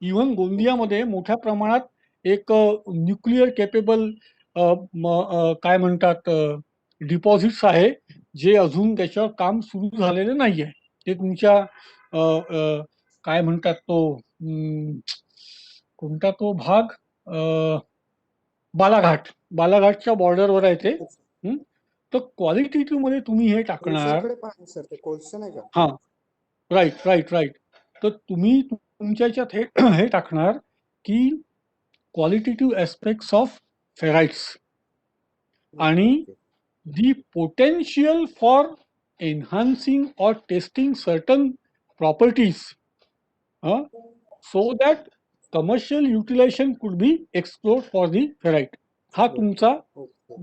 S1: इव्हन गोंदियामध्ये मोठ्या प्रमाणात एक न्यूक्लिअर केपेबल काय म्हणतात डिपॉझिट्स आहे, जे अजून त्याच्यावर काम सुरू झालेलं नाहीये. ते तुमच्या अ, अ, काय म्हणतात तो कोणता तो भाग बालाघाट. बालाघाटच्या बॉर्डरवर आहे ते. हं. तर क्वालिटेटिव्हमध्ये तुम्ही हे टाकणार.
S5: कोळशाकडे पाहा सर, ते कोळसा नाही का?
S1: हां. Right, right, right. तर तुम्ही तुमच्या ह्याच्यात हे हे टाकणार, की क्वालिटेटिव्ह एस्पेक्ट्स ऑफ फेराइट्स आणि
S5: okay.
S1: the potential for enhancing or testing certain properties so that commercial utilization could be explored for the ferrite. हा तुमचा
S5: ओके.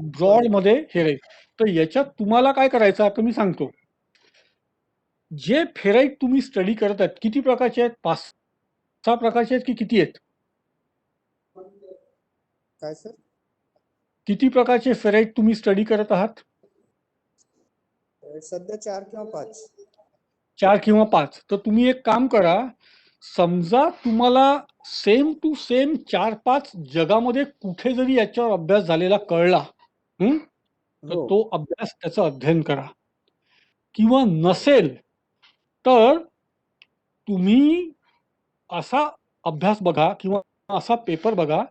S1: ब्रॉड मध्ये हे राहील. तर याच्यात तुम्हाला काय करायचं आता मी सांगतो. जे फेराइट तुम्ही स्टडी करत आहेत किती प्रकारचे आहेत? 5-6 प्रकारचे आहेत की किती आहेत?
S5: काय सर?
S1: किती प्रकारचे फेराइट तुम्ही स्टडी करत आहात?
S5: सध्या 4 किंवा 5.
S1: 4 किंवा 5. तर तुम्ही एक काम करा, समजा तुम्हाला सेम टू सेम 4-5 जगामध्ये कुठे जरी याच्यावर अभ्यास झालेला कळला, तर
S5: हो.
S1: तो अभ्यास त्याचं अध्ययन करा. किंवा नसेल तर तुम्ही असा अभ्यास बघा किंवा असा पेपर बघा,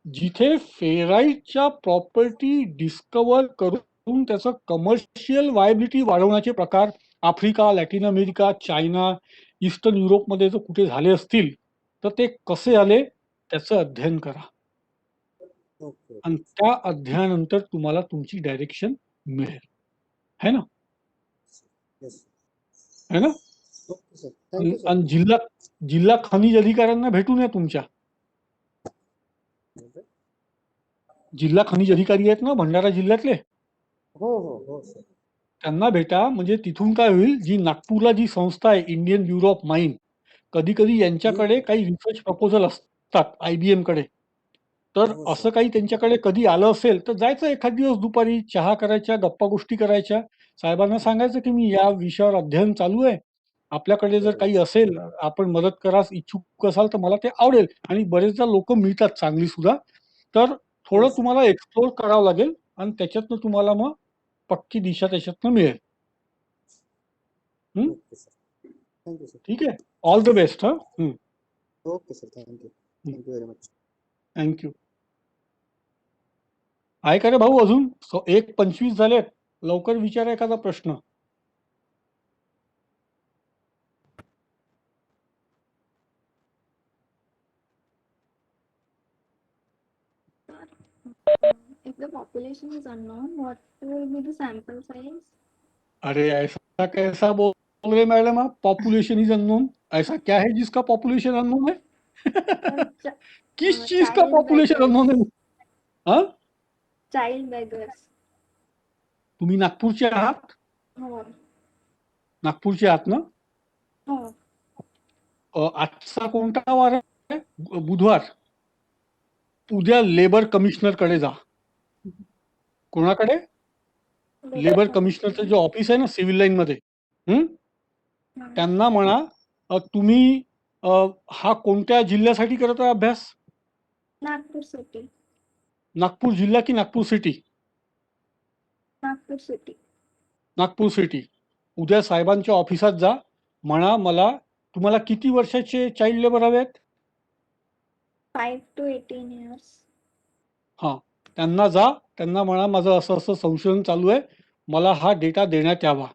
S1: जिथे फेराइटच्या प्रॉपर्टी डिस्कव्हर करून त्याचं कमर्शियल व्हायबिलिटी वाढवण्याचे प्रकार Africa, Latin America, China, eastern युरोपमध्ये जर कुठे झाले असतील, तर ते कसे आले त्याचं अध्ययन करा.
S5: ओके.
S1: आणि त्या अध्ययनानंतर तुम्हाला तुमची डायरेक्शन मिळेल. है ना?
S5: येस.
S1: है ना?
S5: Okay sir. Thank you sir.
S1: आणि जिल्हा खनिज अधिकाऱ्यांना भेटून या तुमच्या. जिल्हा खनिज अधिकारी आहेत ना भंडारा जिल्ह्यातले,
S5: हो हो हो सर.
S1: त्यांना भेटा. म्हणजे तिथून काय होईल, जी नागपूरला जी संस्था आहे इंडियन ब्युरो ऑफ माईन, कधी कधी यांच्याकडे काही रिसर्च प्रपोजल असतात IBM कडे. तर
S5: हो,
S1: असं काही त्यांच्याकडे कधी आलं असेल तर जायचं एखाद दिवस दुपारी चहा करायच्या, गप्पा गोष्टी करायच्या, साहेबांना सांगायचं की मी या विषयावर अध्ययन चालू आहे, आपल्याकडे जर काही असेल, आपण मदत करास इच्छुक असाल तर मला ते आवडेल. आणि बरेचदा लोक मिळतात चांगली सुद्धा. तर थोडं
S5: सर.
S1: तुम्हाला एक्सप्लोर करावं लागेल आणि त्याच्यातनं तुम्हाला मग पक्की दिशा त्याच्यातनं मिळेल.
S5: Okay sir. Thank you sir.
S1: ठीक आहे. All the best.
S5: Okay sir. Thank you very much.
S1: Thank you. आहे का रे भाऊ अजून? 1:25 झालेत. लवकर विचारा एखादा प्रश्न.
S6: If the population is unknown, what will be the sample size?
S1: अरे ऐसा कैसा बोल रहे मैडम आप? Population is unknown. ऐसा क्या है जिसका पॉपुलेशन अननोन है? किस चीज का
S6: Child
S1: पॉपुलेशन
S6: beggars.
S1: अननोन है? हाँ?
S6: Child beggars.
S1: तुम्ही नागपूरचे आहात?
S6: हो.
S1: नागपूरचे आहात ना?
S6: हो.
S1: आजचा कोणता वार आहे? बुधवार. उद्या लेबर कमिशनर कडे जा. कोणाकडे? लेबर कमिशनरचं जे ऑफिस आहे ना सिव्हिल लाईन मध्ये, त्यांना म्हणा तुम्ही हा कोणत्या जिल्ह्यासाठी करत आहे अभ्यास?
S6: नागपूर सिटी.
S1: नागपूर जिल्हा की Nagpur city?
S6: Nagpur city.
S1: Nagpur city. उद्या साहेबांच्या ऑफिसात जा, म्हणा मला तुम्हाला किती वर्षाचे चाइल्ड लेबर हवेत?
S6: 5 to 18 years.
S1: हां, त्यांना जा, त्यांना म्हणा माझं असं असं संशोधन चालू आहे, मला हा डेटा देण्यात यावा.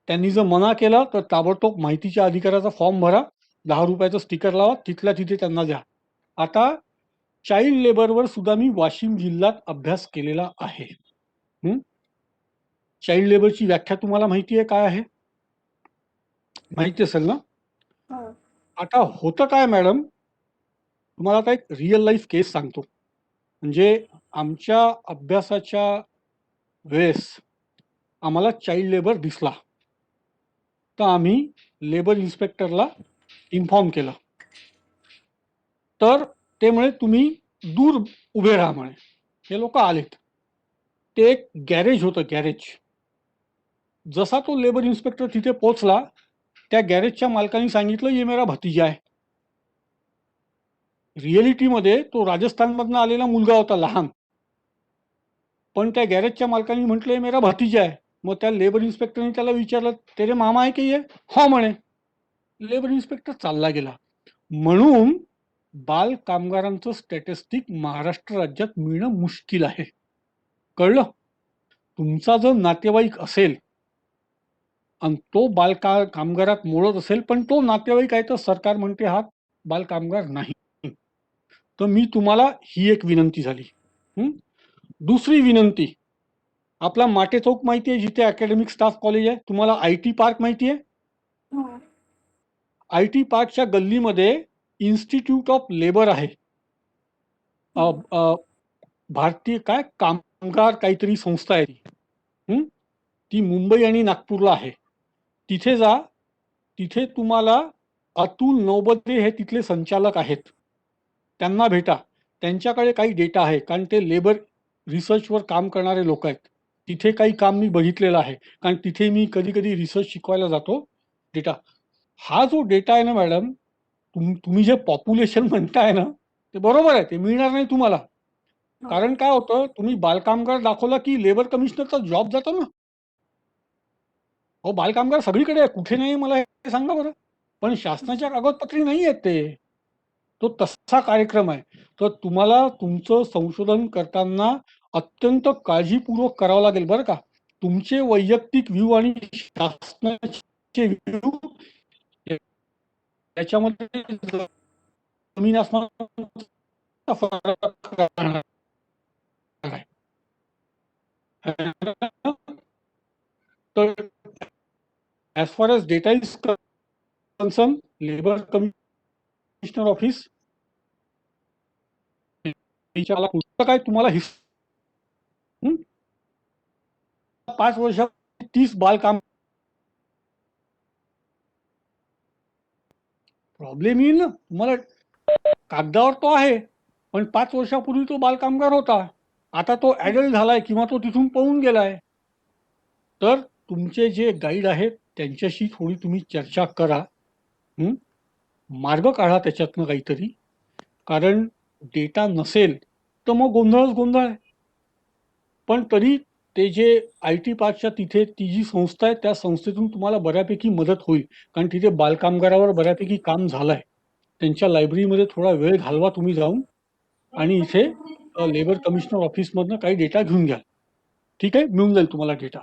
S1: त्यांनी जर मना केला तर ताबडतोब माहितीच्या अधिकाराचा फॉर्म भरा, 10 रुपयाचं स्टिकर लावा, तिथल्या तिथे त्यांना द्या. आता चाइल्ड लेबरवर सुद्धा मी वाशिम जिल्ह्यात अभ्यास केलेला आहे. चाइल्ड लेबरची व्याख्या तुम्हाला माहिती आहे काय आहे? माहिती असेल ना?
S6: हो.
S1: आता होतं काय मॅडम, तुम्हाला आता एक रिअल लाईफ केस सांगतो. म्हणजे आमच्या अभ्यासाच्या वेळेस आम्हाला चाइल्ड लेबर दिसला, तर आम्ही लेबर इन्स्पेक्टरला इन्फॉर्म केलं. तर ते म्हणे तुम्ही दूर उभे राहा म्हणे. हे लोक आलेत. ते एक गॅरेज होतं, गॅरेज. जसा तो लेबर इन्स्पेक्टर तिथे पोहोचला, त्या गॅरेजच्या मालकाने सांगितलं ये मेरा भतीजा आहे. रिअलिटीमध्ये तो राजस्थानमधनं आलेला मुलगा होता, लहान. पण त्या गॅरेजच्या मालकाने म्हटलं मेरा भतीजा आहे. मग त्या लेबर इन्स्पेक्टरने त्याला विचारलं तेरे मामा आहे की ये? हो म्हणे. लेबर इन्स्पेक्टर चालला गेला. म्हणून बाल कामगारांचं स्टॅटिस्टिक महाराष्ट्र राज्यात मिळणं मुश्किल आहे. कळलं? तुमचा जर नातेवाईक असेल आणि तो बाल कामगारात मोडत असेल, पण तो नातेवाईक आहे, तर सरकार म्हणते हा बाल कामगार नाही. तर मी तुम्हाला ही एक विनंती झाली. दुसरी विनंती, आपला माटे चौक माहिती आहे, जिथे अकॅडमिक स्टाफ कॉलेज आहे. तुम्हाला IT पार्क माहिती आहे?
S6: हो.
S1: IT पार्कच्या गल्लीमध्ये इन्स्टिट्यूट ऑफ लेबर आहे. भारतीय काय कामगार काहीतरी संस्था आहे ती. ती मुंबई आणि नागपूरला आहे. तिथे जा. तिथे तुम्हाला अतुल नौबते हे तिथले संचालक आहेत. त्यांना भेटा. त्यांच्याकडे काही डेटा आहे, कारण ते लेबर रिसर्चवर काम करणारे लोक आहेत. तिथे काही काम मी बघितलेलं आहे, कारण तिथे मी कधी कधी रिसर्च शिकवायला जातो. डेटा, हा जो डेटा आहे ना मॅडम, तुम्ही जे पॉप्युलेशन म्हणताय ना, ते बरोबर आहे, ते मिळणार नाही तुम्हाला. कारण काय होतं, तुम्ही बालकामगार दाखवला की लेबर कमिशनरचा जॉब जातो ना. हो, बालकामगार सगळीकडे आहे, कुठे नाही मला हे सांगा बरं. पण शासनाच्या कागदपत्री नाही आहेत ते. तो तसा कार्यक्रम आहे. तर तुम्हाला तुमचं संशोधन करताना अत्यंत काळजीपूर्वक करावं लागेल बरं का. तुमचे वैयक्तिक व्ह्यू आणि शासनाचे व्ह्यू याच्यामध्ये जमीन आसमानाचा फरक राहणार आहे. तर as far as data is concerned, labor commissioner office पुस्तक काय तुम्हाला 5 वर्षात 30 बाल काम. प्रॉब्लेम येईल ना तुम्हाला. कागदावर तो आहे, पण 5 वर्षापूर्वी तो बाल कामगार होता. आता तो ॲडल्ट झालाय किंवा तो तिथून पळून गेलाय. तर तुमचे जे गाईड आहेत त्यांच्याशी थोडी तुम्ही चर्चा करा. मार्ग काढा त्याच्यातनं काहीतरी. कारण डेटा नसेल तर मग गोंधळच गोंधळ आहे. पण तरी ते जे IT पार्कच्या तिथे ती जी संस्था आहे, त्या संस्थेतून तुम्हाला बऱ्यापैकी मदत होईल. कारण तिथे बालकामगारावर बऱ्यापैकी काम झालंय. त्यांच्या लायब्ररीमध्ये थोडा वेळ घालवा तुम्ही जाऊन, आणि इथे लेबर कमिशनर ऑफिसमधनं काही डेटा घेऊन घ्या. ठीक आहे, मिळून जाईल तुम्हाला डेटा.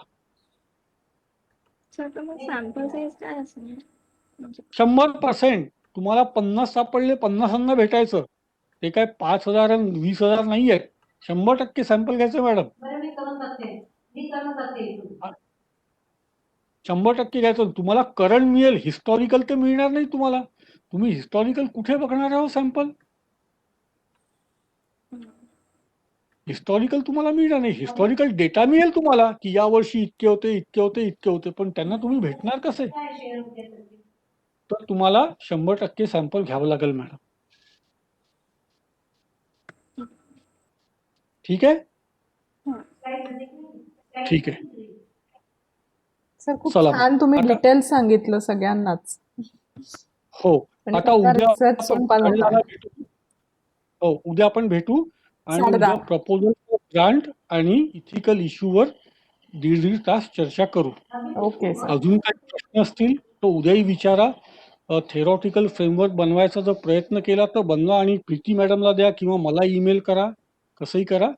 S6: सर तर मग सॅम्पल साईज काय असेल? म्हणजे
S1: 100% तुम्हाला 50 सापडले, 50 भेटायचं. ते काय 5,000 आणि 20,000 नाही आहेत. 100% सॅम्पल घ्यायचं मॅडम. 100% घ्यायचं. तुम्हाला करंट मिळेल, हिस्टॉरिकल तर मिळणार नाही तुम्हाला. तुम्ही हिस्टॉरिकल कुठे बघणार आहोत सॅम्पल? हिस्टॉरिकल तुम्हाला मिळणार नाही. हिस्टॉरिकल डेटा मिळेल तुम्हाला की या वर्षी इतके होते, इतके होते, इतके होते, पण त्यांना तुम्ही भेटणार कसे? तर तुम्हाला 100% सॅम्पल घ्यावं लागेल मॅडम. ठीक आहे? ठीक आहे.
S2: सर खूप
S1: चला
S2: छान तुम्ही
S1: आता-
S2: डिटेल्स सांगितलं सगळ्यांनाच.
S1: हो,
S2: आणि
S1: आता
S2: त्याचा
S1: उद्या
S2: रिसर्च
S1: आपण
S2: सोपा झाला.
S1: 10:30 भेटू. हो, उद्या आपण भेटू आणि
S2: 10:30.
S1: उद्या प्रपोजल ग्रांट आणि इथिकल इश्यूवर 1.5 तास चर्चा करू.
S2: Okay sir.
S1: अजून काही प्रश्न असतील तर उद्याही विचारा. थेरॉटिकल फ्रेमवर्क बनवायचा जर प्रयत्न केला तर बनवा आणि प्रीती मॅडमला द्या किंवा मला ईमेल करा, कसंही करा.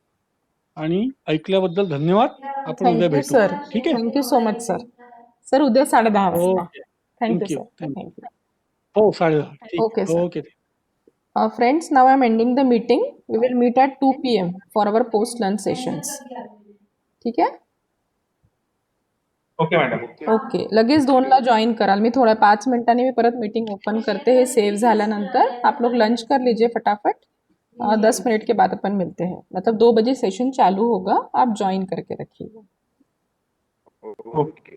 S1: आणि ऐकल्याबद्दल धन्यवाद. आपण उद्या
S2: थँक्यू
S1: भेटू.
S2: सर.
S1: ठीक आहे?
S2: Thank you so much sir. Sir उद्या 10:30 वाजता.
S1: Okay.
S2: Thank you
S1: thank you.
S2: Sir. Thank you.
S1: हो, 10:30. ठीक.
S2: Okay, sir.
S1: Okay.
S2: Friends, now I'm ending the meeting. We will meet at 2 p.m. for our post lunch sessions. ठीक है?
S3: Okay madam.
S2: Okay, लगेच 2ला join कराल. मी थोड्या 5 मिनिटांनी मी परत मीटिंग ओपन करते. हे सेव झाल्यानंतर आप लोग लंच कर लीजिए फटाफट. 10 मिनट के बाद अपन मिलते हैं. मतलब 2 बजे सेशन चालू होगा, आप जॉइन करके रखिएगा.
S3: ओके.